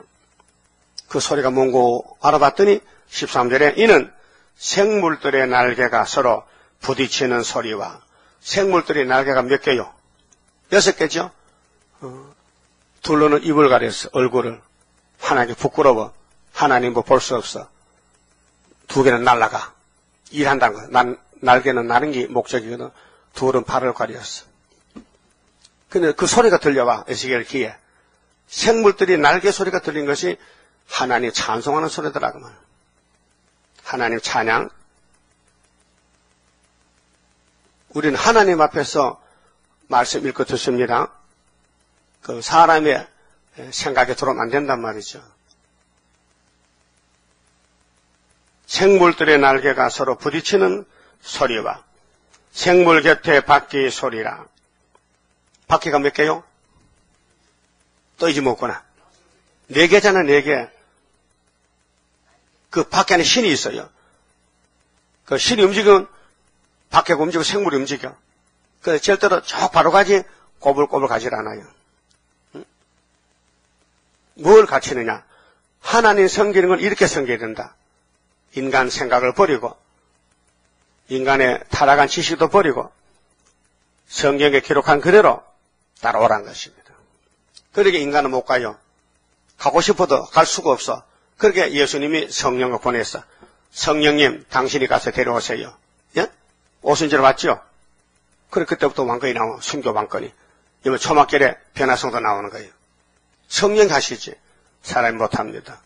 그 소리가 뭔고 알아봤더니 13절에 이는 생물들의 날개가 서로 부딪히는 소리와 생물들의 날개가 몇 개요? 6개죠? 둘로는 입을 가렸어, 얼굴을. 하나님께 부끄러워. 하나님 뭐 볼 수 없어. 2개는 날아가. 일한다는 거. 날개는 나는 게 목적이거든. 둘은 발을 가렸어. 근데 그 소리가 들려와, 에스겔 귀에. 생물들이 날개 소리가 들린 것이 하나님 찬송하는 소리더라고. 하나님 찬양. 우리는 하나님 앞에서 말씀 읽고 듣습니다. 그 사람의 생각에 들어오면 안 된단 말이죠. 생물들의 날개가 서로 부딪히는 소리와 생물 곁에 바퀴 소리라. 바퀴가 몇 개요? 또 잊어먹구나. 4개잖아, 4개. 그 바퀴 안에 신이 있어요. 그 신이 움직이면 바퀴가 움직이고 생물이 움직여. 그 절대로 저 바로 가지 꼬불꼬불 가질 않아요. 뭘 갖추느냐? 하나님 섬기는 건 이렇게 섬겨야 된다. 인간 생각을 버리고 인간의 타락한 지식도 버리고 성경에 기록한 그대로 따라오란 것입니다. 그러게 인간은 못 가요. 가고 싶어도 갈 수가 없어. 그렇게 예수님이 성령을 보냈어. 성령님 당신이 가서 데려오세요. 예? 오순절 맞죠? 그래 그때부터 왕건이 나와. 순교 왕건이. 이번 초막절에 변화성도 나오는 거예요. 성령 하시지 사람이 못합니다.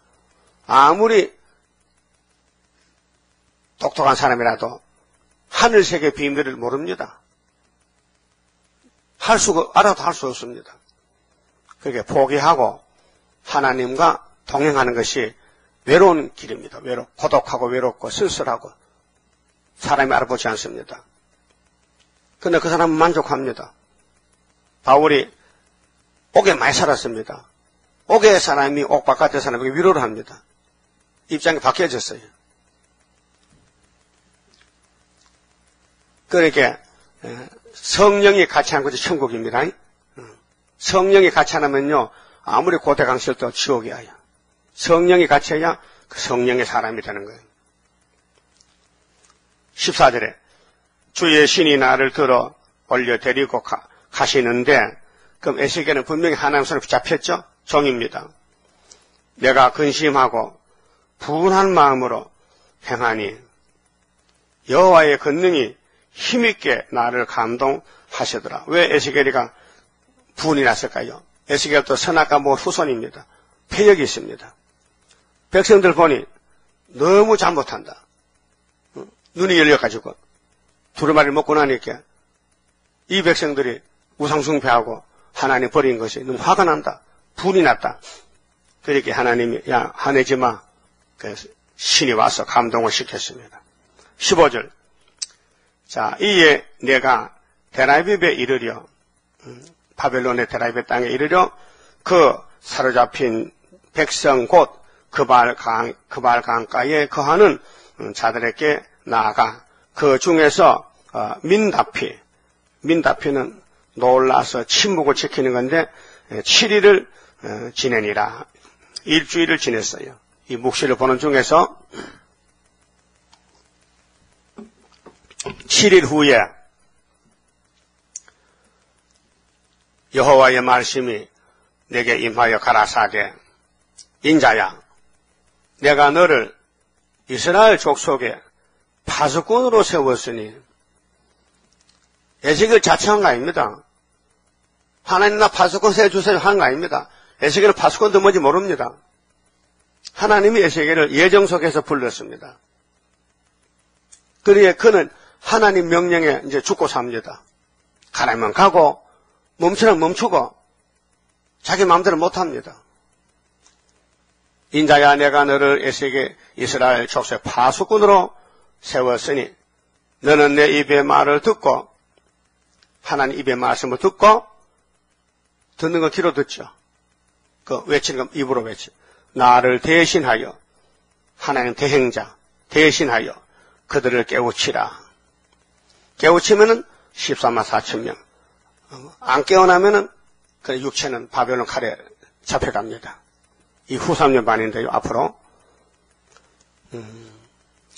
아무리 똑똑한 사람이라도 하늘세계 비밀을 모릅니다. 알아도 할 수 없습니다. 그렇게 포기하고 하나님과 동행하는 것이 외로운 길입니다. 고독하고 외롭고 쓸쓸하고 사람이 알아보지 않습니다. 그런데 그 사람은 만족합니다. 바울이 옥에 많이 살았습니다. 옥의 사람이 옥 바깥의 사람에게 위로를 합니다. 입장이 바뀌어졌어요. 그러니까 성령이 같이 하는 것이 천국입니다. 성령이 같이 하면요 아무리 고대강실도 지옥이야. 성령이 같이 해야 그 성령의 사람이 되는 거예요. 14절에 주의 신이 나를 들어 올려 데리고 가시는데 그럼 에스겔은 분명히 하나님 손에 붙잡혔죠? 종입니다. 내가 근심하고 분한 마음으로 행하니 여호와의 권능이 힘있게 나를 감동하시더라. 왜 에스겔이가 분이 났을까요? 에스겔도 선악과 모 후손입니다. 패역이 있습니다. 백성들 보니 너무 잘못한다. 눈이 열려가지고 두루마리를 먹고 나니까 이 백성들이 우상숭배하고 하나님 버린 것이 너무 화가 난다. 분이 났다. 그렇게 하나님이 야 화내지 마. 그래서 신이 와서 감동을 시켰습니다. 15절 자 이에 내가 데라비브에 이르려 바벨론의 데라비브 땅에 이르려 그 사로잡힌 백성 곧 그발 강가에 거하는 자들에게 나아가 그 중에서 민다피는 놀라서 침묵을 지키는 건데 7일을 지내니라. 일주일을 지냈어요. 이 묵시를 보는 중에서 7일 후에 여호와의 말씀이 내게 임하여 가라사대 인자야 내가 너를 이스라엘 족속에 파수꾼으로 세웠으니 에스겔을 자청한 거 아닙니다. 하나님 나 파수꾼 세워주세요 하는 거 아닙니다. 에스겔은 파수꾼도 뭔지 모릅니다. 하나님이 에스겔을 예정 속에서 불렀습니다. 그러기에 그는 하나님 명령에 이제 죽고 삽니다. 가라면 가고 멈추면 멈추고 자기 마음대로 못합니다. 인자야 내가 너를 에스겔 이스라엘 족속의 파수꾼으로 세웠으니 너는 내 입의 말을 듣고 하나님 입의 말씀을 듣고 듣는 거 귀로 듣죠. 그 외치는 거 입으로 외치. 나를 대신하여 하나님 대행자 대신하여 그들을 깨우치라. 깨우치면은 14만 4천 명. 안 깨어나면은 그 육체는 바벨론 칼에 잡혀갑니다. 이 후 3년 반인데요. 앞으로.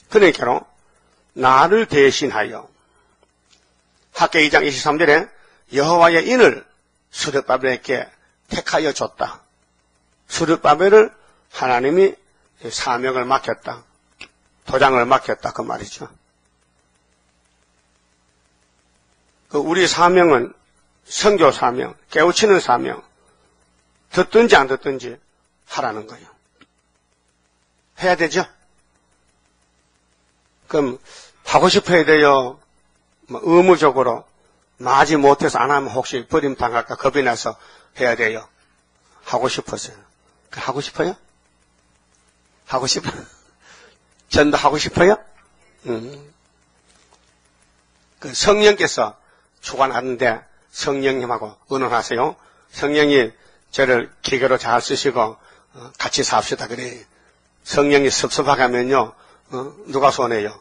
그러니까로 나를 대신하여 학계 2장 23절에 여호와의 인을 스룹바벨에게 택하여 줬다. 스룹바벨을 하나님이 사명을 맡겼다. 도장을 맡겼다. 그 말이죠. 우리 사명은 선교 사명, 깨우치는 사명, 듣든지 안 듣든지 하라는 거예요. 해야 되죠? 그럼 하고 싶어야 돼요? 의무적으로 마지 못해서 안 하면 혹시 버림당할까 겁이 나서 해야 돼요? 하고 싶었어요. 하고 싶어요? 하고 싶어요? 전도 하고 싶어요? 그 성령께서 주관하는데 성령님하고 의논하세요. 성령이 저를 기계로 잘 쓰시고 같이 삽시다 그래. 성령이 섭섭하게 하면요. 누가 손해요?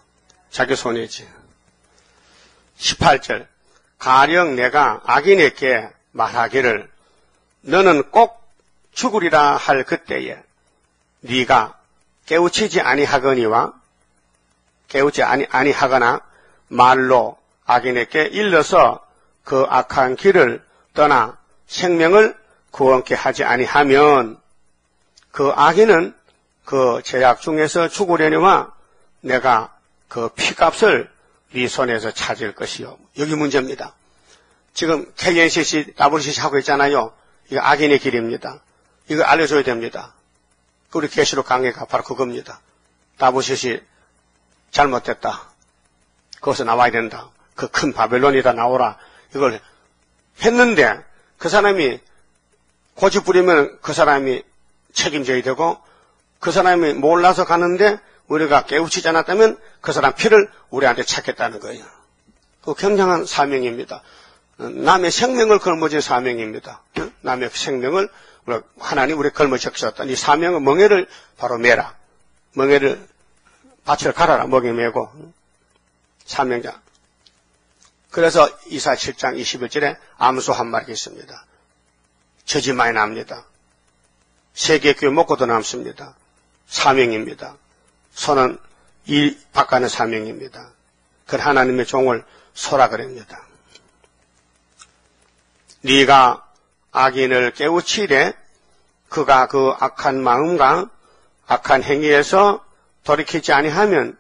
자기 손해지. 18절 가령 내가 악인에게 말하기를 너는 꼭 죽으리라 할 그때에 네가 깨우치지 아니하거니와 깨우치 아니하거나 말로 악인에게 일러서 그 악한 길을 떠나 생명을 구원케 하지 아니하면 그 악인은 그 죄악 중에서 죽으려니와 내가 그 피값을 네 손에서 찾을 것이요. 여기 문제입니다. 지금 KNCC, WCC 하고 있잖아요. 이거 악인의 길입니다. 이거 알려줘야 됩니다. 우리 계시록 강의가 바로 그겁니다. WCC 잘못됐다. 거기서 나와야 된다. 그 큰 바벨론이다 나오라. 이걸 했는데 그 사람이 고집 부리면 그 사람이 책임져야 되고 그 사람이 몰라서 가는데 우리가 깨우치지 않았다면 그 사람 피를 우리한테 찾겠다는 거예요. 그 굉장한 사명입니다. 남의 생명을 걸머진 사명입니다. 남의 생명을 하나님 우리 걸머졌다. 이 사명은 멍에를 바로 매라. 멍에를 밭을 갈아라. 멍에 매고 사명자. 그래서 이사 7장 21절에 암소 한 마리가 있습니다. 젖이 많이 납니다. 세계교회 먹고도 남습니다. 사명입니다. 손은 이 바깥의 사명입니다. 그 하나님의 종을 소라 그럽니다. 네가 악인을 깨우치되 그가 그 악한 마음과 악한 행위에서 돌이키지 아니하면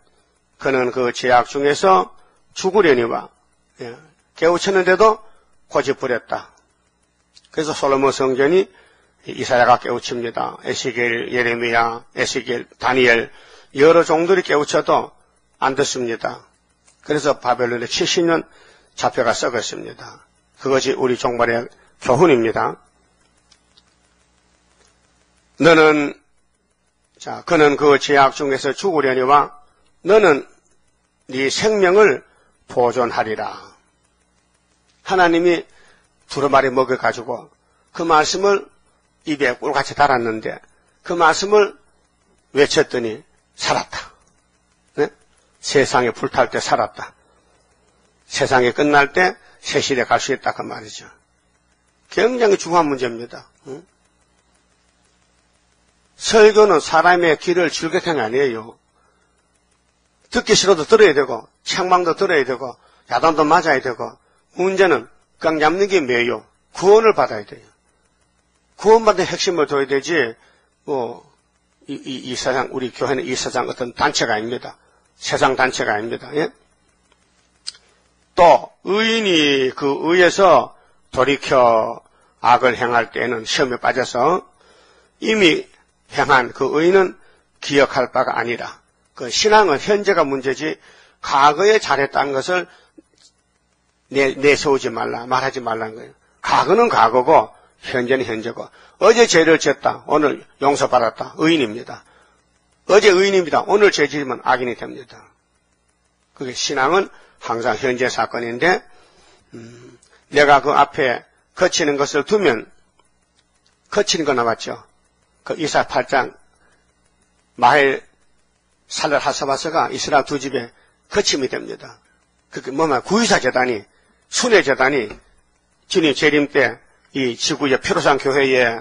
그는 그 죄악 중에서 죽으려니와 깨우쳤는데도 고집부렸다. 그래서 솔로몬 성전이 이사야가 깨우칩니다. 에스겔, 예레미야, 에스겔, 다니엘 여러 종들이 깨우쳐도 안 듣습니다. 그래서 바벨론에 70년 잡혀가 썩었습니다. 그것이 우리 종말의 교훈입니다. 그는 그 죄악 중에서 죽으려니와 너는 네 생명을 보존하리라. 하나님이 두루마리 먹여가지고 그 말씀을 입에 꿀같이 달았는데 그 말씀을 외쳤더니 살았다. 네? 세상에 불탈 때 살았다. 세상이 끝날 때 새 시대 갈 수 있다 그 말이죠. 굉장히 중요한 문제입니다. 응? 설교는 사람의 길을 즐겁게 아니에요. 듣기 싫어도 들어야 되고 책망도 들어야 되고 야단도 맞아야 되고 문제는 깡 잡는 게 뭐예요? 구원을 받아야 돼요. 구원받은 핵심을 둬야 되지 이 세상 우리 교회는 이 세상 어떤 단체가 아닙니다. 세상 단체가 아닙니다. 예? 또 의인이 그 의에서 돌이켜 악을 행할 때에는 시험에 빠져서 이미 행한 그 의인은 기억할 바가 아니라 그 신앙은 현재가 문제지 과거에 잘했다는 것을 내세우지 말라 말하지 말라는 거예요. 과거는 과거고 현재는 현재고 어제 죄를 지었다 오늘 용서받았다 의인입니다. 어제 의인입니다. 오늘 죄 지으면 악인이 됩니다. 그게 신앙은 항상 현재 사건인데 내가 그 앞에 거치는 것을 두면 거치는 거 나왔죠. 그 이사 8장 마헬 살랄 하사바스가 이스라엘 두 집에 거침이 됩니다. 그게 뭐냐 구유사 재단이 순회 재단이 주님 재림 때 이 지구의 표로상 교회에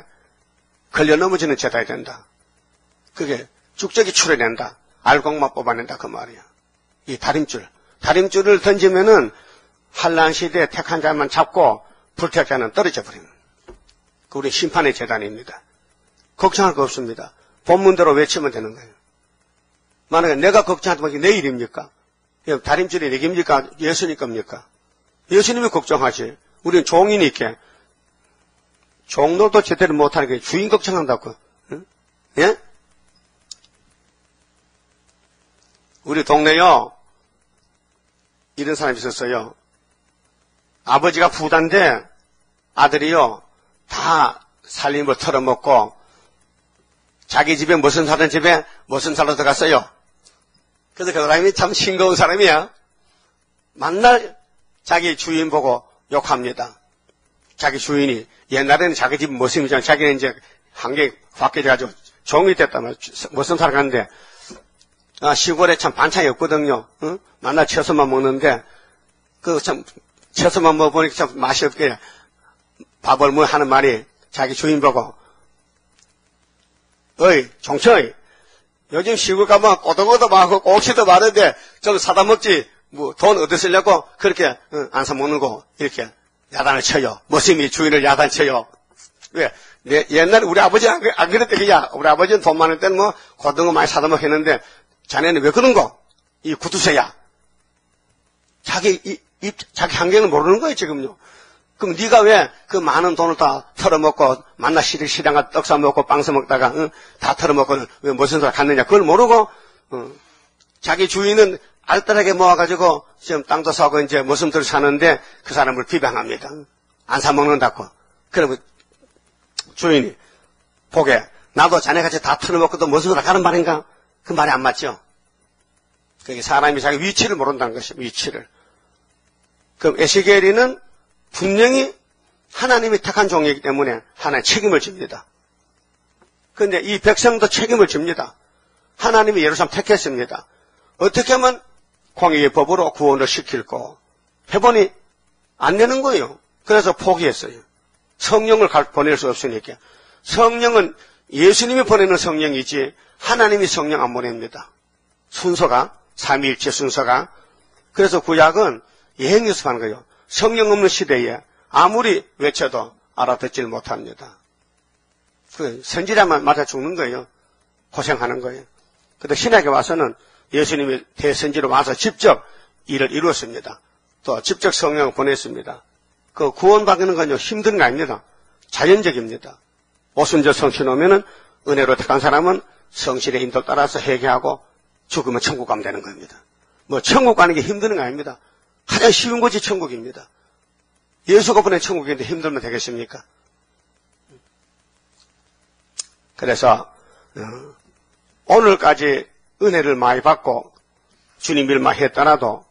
걸려 넘어지는 재단이 된다. 그게 쭉적이 출해낸다. 알곡만 뽑아낸다 그 말이야. 이 다림줄을 던지면은 한란 시대에 택한 자만 잡고 불택자는 떨어져 버립니다. 그 우리 심판의 재단입니다. 걱정할 거 없습니다. 본문대로 외치면 되는 거예요. 만약에 내가 걱정하면 내 일입니까? 다림질이 내깁니까? 예수님 겁니까? 예수님이 걱정하지. 우리는 종이니까. 종로도 제대로 못하니까 주인 걱정한다고. 응? 예? 우리 동네요. 이런 사람이 있었어요. 아버지가 부자인데 아들이요. 다 살림을 털어먹고 자기 집에 무슨 사는 집에 무슨 살러 들어갔어요. 그래서 그 사람이 참 싱거운 사람이야. 만날 자기 주인 보고 욕합니다. 자기 주인이 옛날에는 자기 집 모습이잖아. 자기는 이제 한개 바뀌어가지고 종이 됐다면 무슨 살아갔는데 시골에 참 반찬이 없거든요. 응? 만날 채소만 먹는데 그 참 채소만 먹어보니까 참 맛이 없게 밥을 뭐 하는 말이 자기 주인 보고 어이 종철이 요즘 시골 가면 꼬독꼬독 많고 꼭지도 많은데 좀 사다 먹지 뭐 돈 어디 쓰려고 그렇게 안 사 먹는 거 이렇게 야단을 쳐요. 모심이 주인을 야단쳐요. 왜? 옛날에 우리 아버지 안 그랬대. 그야 우리 아버지는 돈 많을 때는 뭐 고등어 많이 사다 먹겠는데 자네는 왜 그런 거? 이 구두쇠야. 자기 한계는 모르는 거예요 지금요. 그럼 네가 왜 그 많은 돈을 다 털어먹고 만나 시장 가서 떡 사먹고 빵 사먹다가 다 털어먹고는 왜 무슨 소리 갔느냐 그걸 모르고 자기 주인은 알뜰하게 모아가지고 지금 땅도 사고 이제 모슴들 사는데 그 사람을 비방합니다. 안 사먹는다고. 그러면 주인이 보게 나도 자네같이 다 털어먹고도 무슨 소리 가는 말인가? 그 말이 안 맞죠. 그게 사람이 자기 위치를 모른다는 것이죠. 위치를. 그럼 에스겔이는 분명히 하나님이 택한 종이기 때문에 하나님 책임을 집니다. 그런데 이 백성도 책임을 집니다. 하나님이 예루살렘 택했습니다. 어떻게 하면 광야의 법으로 구원을 시킬고 해보니 안 되는 거예요. 그래서 포기했어요. 성령을 보낼 수 없으니까. 성령은 예수님이 보내는 성령이지 하나님이 성령 안 보냅니다. 순서가 삼위일체 순서가. 그래서 구약은 예행 연습하는 거예요. 성령 없는 시대에 아무리 외쳐도 알아듣질 못합니다. 선지자만 맞아 죽는 거예요. 고생하는 거예요. 그런데 신약에 와서는 예수님이 대선지로 와서 직접 일을 이루었습니다. 또 직접 성령을 보냈습니다. 그 구원받는 건요 힘든 거 아닙니다. 자연적입니다. 오순절 성신 오면은 은혜로 택한 사람은 성신의 인도 따라서 회개하고 죽으면 천국 가면 되는 겁니다. 뭐 천국 가는 게 힘든 거 아닙니다. 가장 쉬운 것이 천국입니다. 예수가 보낸 천국인데 힘들면 되겠습니까? 그래서 오늘까지 은혜를 많이 받고 주님 일만 했더라도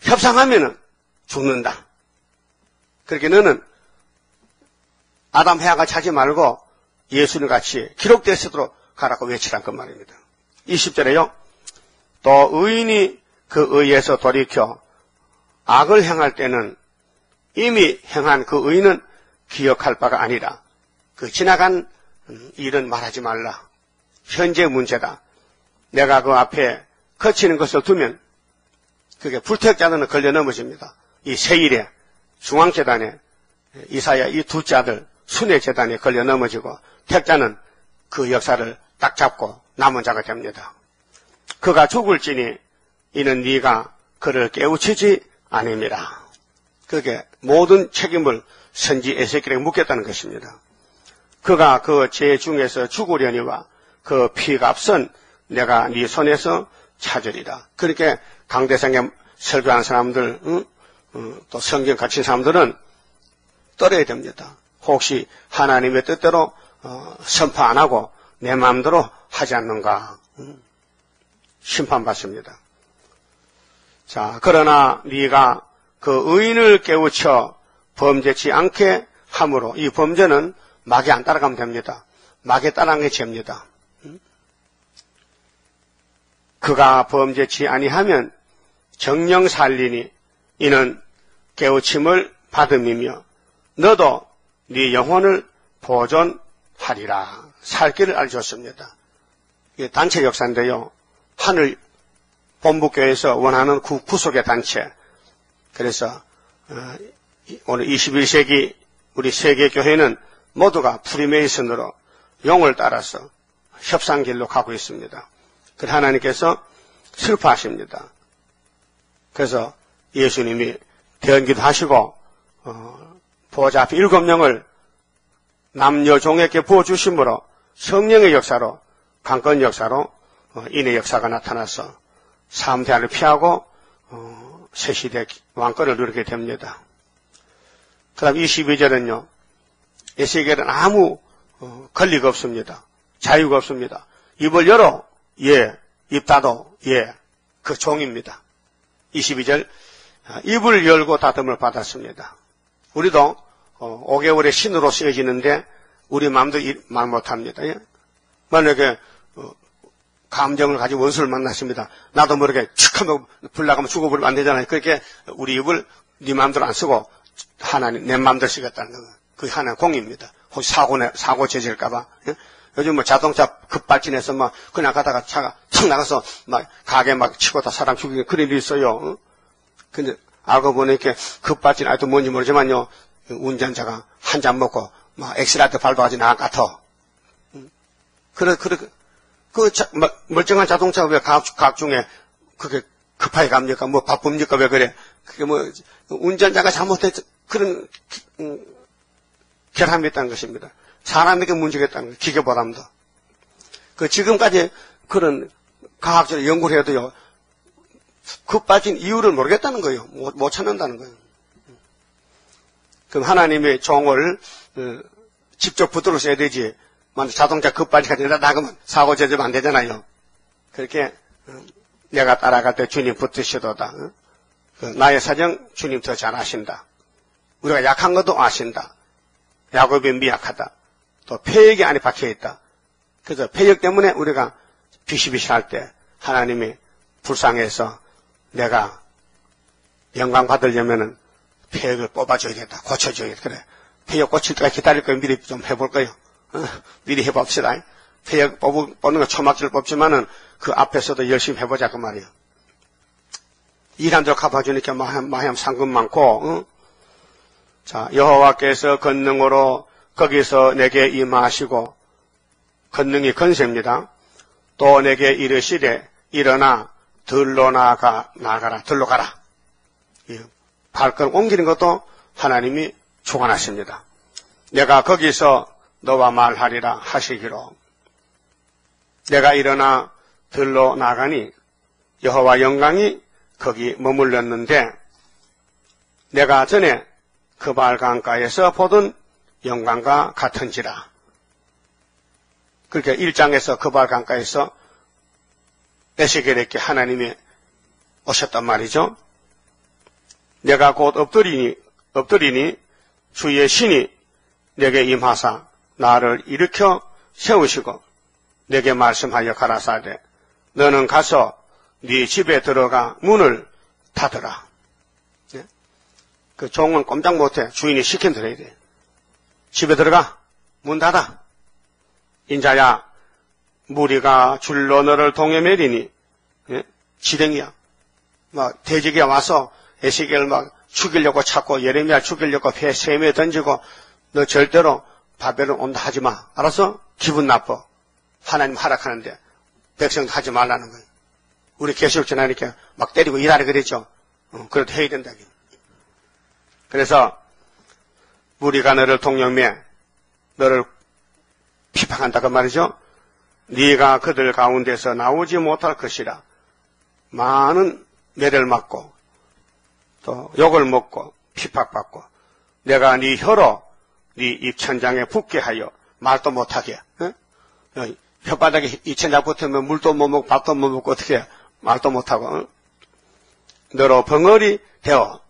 협상하면은 죽는다. 그렇게 너는 아담 해아가 자지 말고 예수님 같이 기록되도록 가라고 외치란 그 말입니다. 20절에요. 또 의인이 그 의에서 돌이켜 악을 행할 때는 이미 행한 그 의는 기억할 바가 아니라 그 지나간 일은 말하지 말라. 현재 문제다. 내가 그 앞에 거치는 것을 두면 그게 불택자들은 걸려 넘어집니다. 이 세일에 중앙재단에 이사야 이 두 자들 순회재단에 걸려 넘어지고 택자는 그 역사를 딱 잡고 남은 자가 됩니다. 그가 죽을지니 이는 네가 그를 깨우치지 아니니라. 그게 모든 책임을 선지 에스겔에게 묻겠다는 것입니다. 그가 그 죄 중에서 죽으려니와 그 피값은 내가 네 손에서 찾으리라. 그렇게 강대상에 설교하는 사람들, 또 성경 가르친 사람들은 떨어야 됩니다. 혹시 하나님의 뜻대로 선포 안 하고 내 마음대로 하지 않는가? 심판받습니다. 자, 그러나 네가 그 의인을 깨우쳐 범죄치 않게 함으로 이 범죄는 막에 안 따라가면 됩니다. 막에 따라간 게 죄입니다. 그가 범죄치 아니하면 정령 살리니 이는 깨우침을 받음이며 너도 네 영혼을 보존하리라. 살 길을 알려줬습니다. 이게 단체 역사인데요. 하늘 본부교회에서 원하는 구속의 단체. 그래서 오늘 21세기 우리 세계교회는 모두가 프리메이슨으로 용을 따라서 협상길로 가고 있습니다. 그래서 하나님께서 슬퍼하십니다. 그래서 예수님이 대언기도 하시고 보좌 앞에 7명을 남녀 종에게 부어주심으로 성령의 역사로 강권 역사로 인의 역사가 나타나서 3대안을 피하고 새시대 왕권을 누리게 됩니다. 그 다음 22절은요. 에스겔은 아무 권리가 없습니다. 자유가 없습니다. 입을 열어 예, 입 닫어 예, 그 종입니다. 22절 입을 열고 닫음을 받았습니다. 우리도 5개월의 신으로 쓰여지는데 우리 마음도 말 못합니다. 예? 만약에 감정을 가진 원수를 만났습니다. 나도 모르게 칙 하면 불나가면 죽어버리면 안 되잖아요. 그렇게 우리 입을 네 마음대로 안 쓰고 하나님 내 마음대로 쓰겠다는 거. 그게 하나의 공입니다. 혹시 사고 제질까봐. 예? 요즘 뭐 자동차 급발진해서 막 그냥 가다가 차가 탁 나가서 막 가게 막 치고 다 사람 죽이는 그런 일이 있어요. 근데 알고 보니 이렇게 급발진 아직도 뭔지 모르지만요. 운전자가 한 잔 먹고 막 엑셀레이터 밟아가지고 나간 것 같아. 멀쩡한 자동차가 왜 가학 중에 그게 급하게 갑니까? 뭐 바쁩니까? 왜 그래? 그게 뭐 운전자가 잘못해서 그런 결함이 있다는 것입니다. 사람에게 문제가 있다는 거예요. 기계보람도. 지금까지 그런 과학적으로 연구를 해도요, 급발진 이유를 모르겠다는 거예요. 못 찾는다는 거예요. 그럼 하나님의 종을 직접 붙들어 써야 되지. 만약 자동차 급발진까지 나가면 사고 제재면 안 되잖아요. 그렇게 내가 따라갈 때 주님 붙드시도다. 나의 사정 주님 더 잘 아신다. 우리가 약한 것도 아신다. 야곱이 미약하다. 또 폐역이 안에 박혀있다. 그래서 폐역 때문에 우리가 비시비시할 때 하나님이 불쌍해서 내가 영광 받으려면은 폐역을 뽑아줘야겠다. 고쳐줘야겠다. 그래. 폐역 고칠 때까지 기다릴 거예요. 미리 좀 해볼 거예요. 미리 해봅시다. 폐역 뽑는 거 초막지를 뽑지만은 그 앞에서도 열심히 해보자 그 말이에요. 일한대로 갚아주니까 마냥 상금 많고, 자, 여호와께서 권능으로 거기서 내게 임하시고, 권능이 권세입니다. 또 내게 이르시되, 일어나, 들로 나가라, 들로 가라. 발걸음 옮기는 것도 하나님이 주관하십니다. 내가 거기서 너와 말하리라 하시기로. 내가 일어나 들로 나가니 여호와 영광이 거기 머물렀는데 내가 전에 그발 강가에서 보던 영광과 같은지라. 그러니까 1장에서 그발 강가에서 에스겔에게 하나님이 오셨단 말이죠. 내가 곧 엎드리니 주의 신이 내게 임하사 나를 일으켜 세우시고 내게 말씀하여 가라사대 너는 가서 네 집에 들어가 문을 닫으라. 네? 그 종은 꼼짝 못해. 주인이 시킨 대로 해야 돼. 집에 들어가 문 닫아. 인자야 무리가 줄로 너를 동에 매리니 네? 지렁이야. 막 돼지가 와서 에스겔을 막 죽이려고 찾고 예레미야 죽이려고 셈에 던지고 너 절대로 바벨론 온다 하지 마. 알았어? 기분 나빠. 하나님 하락하는데 백성도 하지 말라는 거예요. 우리 계시록 전하니까 막 때리고 일하라 그랬죠. 그래도 해야 된다. 그래서 무리가 너를 동용매 너를 비판한다고 말이죠. 네가 그들 가운데서 나오지 못할 것이라. 많은 매를 맞고 또 욕을 먹고 핍박받고 내가 네 혀로 네 입천장에 붙게 하여 말도 못하게. 혓바닥에 입천장 붙으면 물도 못 먹고 밥도 못 먹고 어떻게 말도 못하고 너로 벙어리 되어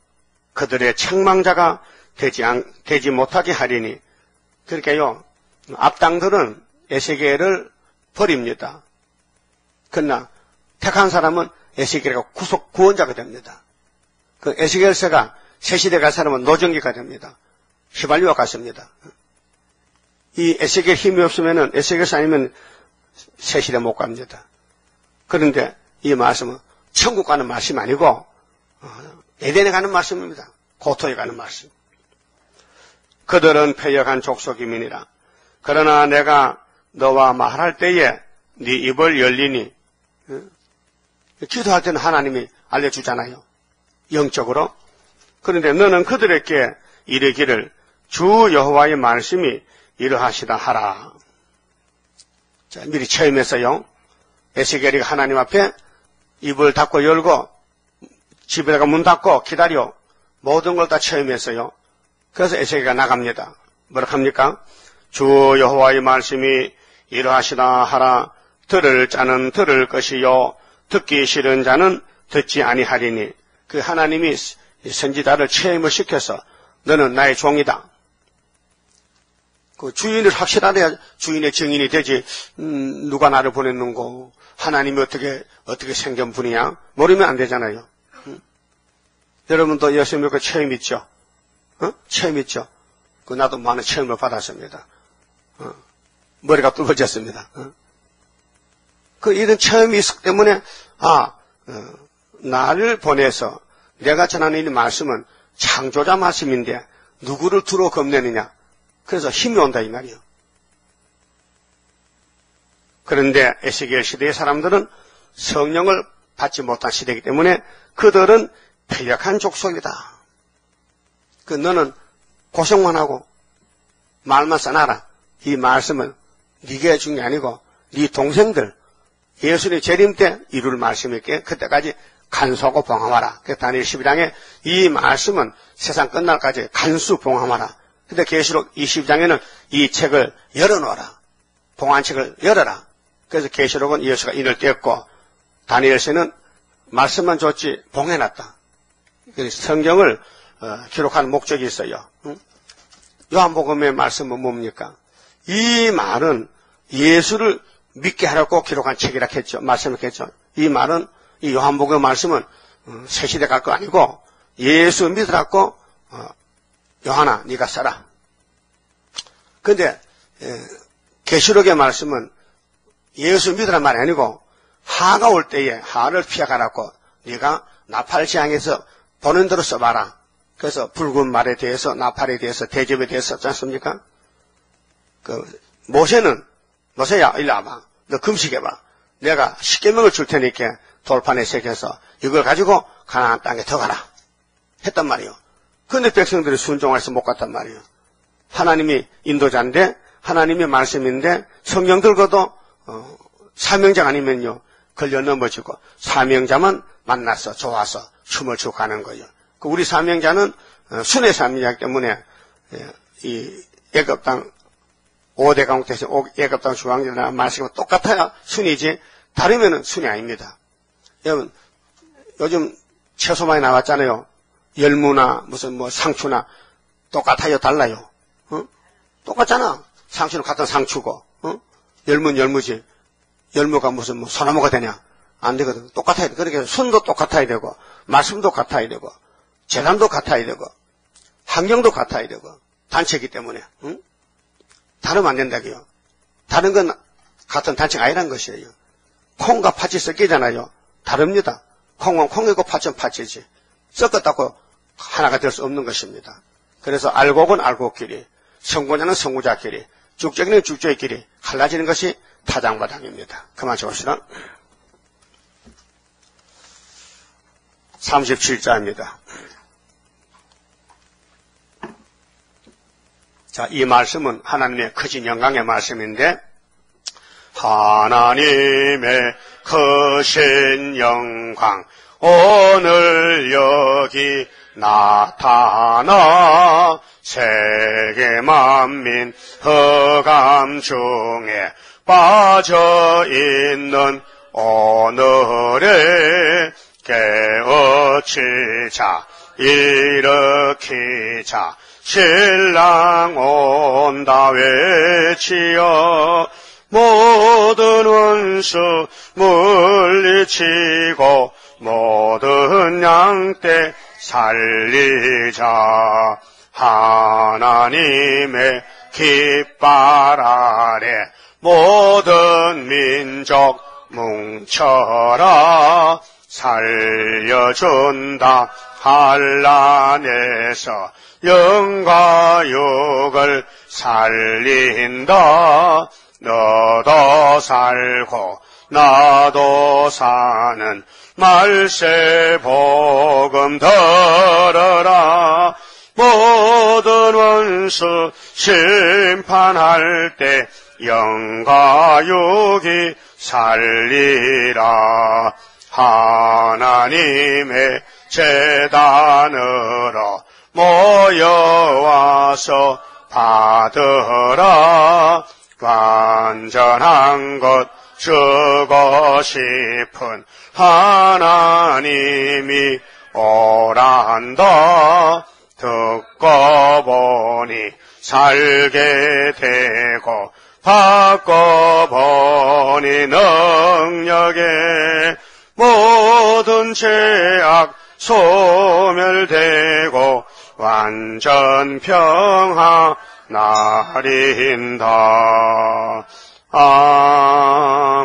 그들의 책망자가 되지 못하게 하리니. 그러니까요 앞당들은 에스겔을 버립니다. 그러나 택한 사람은 에스겔과 구원자가 됩니다. 그 에스겔서가 새시대 갈 사람은 노정기가 됩니다. 휘발유와 같습니다. 이 에스겔 힘이 없으면은 에스겔서 아니면 새시대 못 갑니다. 그런데 이 말씀은 천국 가는 말씀이 아니고 에덴에 가는 말씀입니다. 고토에 가는 말씀. 그들은 패역한 족속임이니라. 그러나 내가 너와 말할 때에 네 입을 열리니, 기도할 때는 하나님이 알려주잖아요. 영적으로. 그런데 너는 그들에게 이르기를 주 여호와의 말씀이 이러하시다 하라. 자, 미리 체험했어요. 에스겔이 하나님 앞에 입을 닫고 열고 집에다가 문 닫고 기다려 모든 걸 다 체험했어요. 그래서 에스겔이가 나갑니다. 뭐라 합니까? 주 여호와의 말씀이 이러하시다 하라. 들을 자는 들을 것이요 듣기 싫은 자는 듣지 아니하리니. 그 하나님이 선지자를 체험을 시켜서 너는 나의 종이다. 그 주인을 확실하게 주인의 증인이 되지. 누가 나를 보냈는고 하나님이 어떻게 생긴 분이야? 모르면 안 되잖아요. 여러분도 예수 믿고 체험 있죠? 체험 있죠? 나도 많은 체험을 받았습니다. 머리가 뚫어졌습니다. 이런 체험이 있기 때문에, 나를 보내서 내가 전하는 이 말씀은 창조자 말씀인데 누구를 두루 겁내느냐. 그래서 힘이 온다 이 말이에요. 그런데 에스겔 시대의 사람들은 성령을 받지 못한 시대이기 때문에 그들은 패역한 족속이다. 너는 고생만 하고 말만 써놔라. 이 말씀은 네가 해준 게 아니고 네 동생들 예수님 재림 때 이룰 말씀이기에 그때까지 간수하고 봉함하라. 다니엘 12장에 이 말씀은 세상 끝날까지 간수 봉함하라. 근데 계시록 22장에는 이 책을 열어놓아라. 봉안책을 열어라. 그래서 계시록은 예수가 인을 떼었고 다니엘서는 말씀만 줬지 봉해놨다. 성경을 기록하는 목적이 있어요. 요한복음의 말씀은 뭡니까? 이 말은 예수를 믿게 하라고 기록한 책이라 했죠. 말씀을 했죠. 이 말은 이 요한복음의 말씀은 새 시대 갈 거 아니고 예수 믿으라고 요한아 네가 써라. 근데 계시록의 말씀은 예수 믿으란 말이 아니고 하가 올 때에 하를 피해가라고 네가 나팔지향에서 보는 대로 써봐라. 그래서 붉은 말에 대해서 나팔에 대해서 대접에 대해서 썼지 않습니까? 모세야 일로 와봐. 너 금식해봐. 내가 십계명을 줄 테니까 돌판에 새겨서 이걸 가지고 가나안 땅에 들어가라 했단 말이에요. 그런데 백성들이 순종해서 못 갔단 말이에요. 하나님이 인도자인데 하나님의 말씀인데 성경 들고도 사명자가 아니면요 걸려 넘어지고 사명자만 만나서 좋아서 춤을 추고 가는 거예요. 우리 사명자는 순회 사명자이기 때문에 이 애굽 땅 5대 강국에서 애굽 땅 주왕제나 말씀과 똑같아야 순이지 다르면은 순이 아닙니다. 여러분 요즘 채소 많이 나왔잖아요. 열무나 무슨 상추나 똑같아요 달라요? 똑같잖아. 상추는 같은 상추고 열무는 열무지. 열무가 무슨 소나무가 되냐? 안 되거든. 똑같아야 돼. 그러니까 순도 똑같아야 되고 말씀도 같아야 되고 재단도 같아야 되고 환경도 같아야 되고 단체이기 때문에 다르면 안 된다고요. 다른 건 같은 단체가 아니란 것이에요. 콩과 팥이 섞이잖아요. 다릅니다. 콩은 콩이고 팥은 팥이지. 섞었다고 하나가 될 수 없는 것입니다. 그래서 알곡은 알곡끼리, 선구자는 선구자끼리, 죽적이는 죽적이끼리 갈라지는 것이 타장마당입니다. 그만 줍시다. 37자입니다. 자, 이 말씀은 하나님의 크신 영광의 말씀인데 하나님의 크신 영광 오늘 여기 나타나 세계 만민 허감 중에 빠져있는 오늘에 깨어치자 일으키자 신랑 온다 외치어 모든 원수 물리치고 모든 양떼 살리자 하나님의 깃발 아래 모든 민족 뭉쳐라 살려준다. 한란에서 영과 육을 살린다. 너도 살고 나도 사는 말세 복음 들어라. 모든 원수 심판할 때 영과 육이 살리라. 하나님의 제단으로 모여와서 받으라. 완전한 것 주고 싶은 하나님이 오란다. 듣고 보니 살게 되고 받고 보니 능력에 모든 죄악 소멸되고 완전 평화 나린다.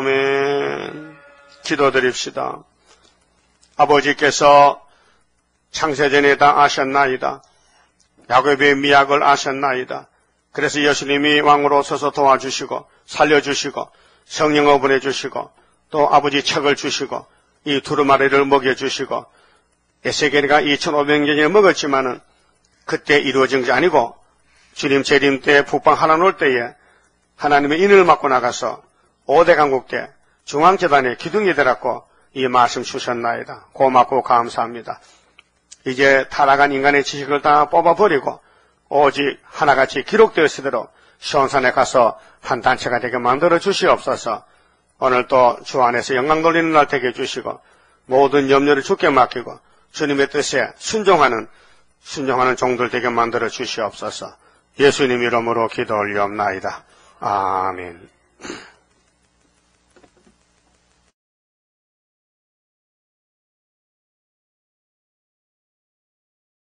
아멘. 기도드립시다. 아버지께서 창세전에 다 아셨나이다. 야곱의 미학을 아셨나이다. 그래서 예수님이 왕으로 서서 도와주시고 살려주시고 성령을 보내주시고 또 아버지 책을 주시고 이 두루마리를 먹여주시고 에스겔이가 2500년 전에 먹었지만은 그때 이루어진 것이 아니고 주님 재림 때 북방 하나 놓을 때에 하나님의 인을 맡고 나가서 5대 강국 때 중앙재단에 기둥이 되었고 이 말씀 주셨나이다. 고맙고 감사합니다. 이제 타락한 인간의 지식을 다 뽑아버리고 오직 하나같이 기록되었으도록 시온산에 가서 한 단체가 되게 만들어 주시옵소서. 오늘 또 주 안에서 영광 돌리는 날 되게 해주시고 모든 염려를 주께 맡기고 주님의 뜻에 순종하는 종들 되게 만들어 주시옵소서. 예수님 이름으로 기도 올리옵나이다. 아멘.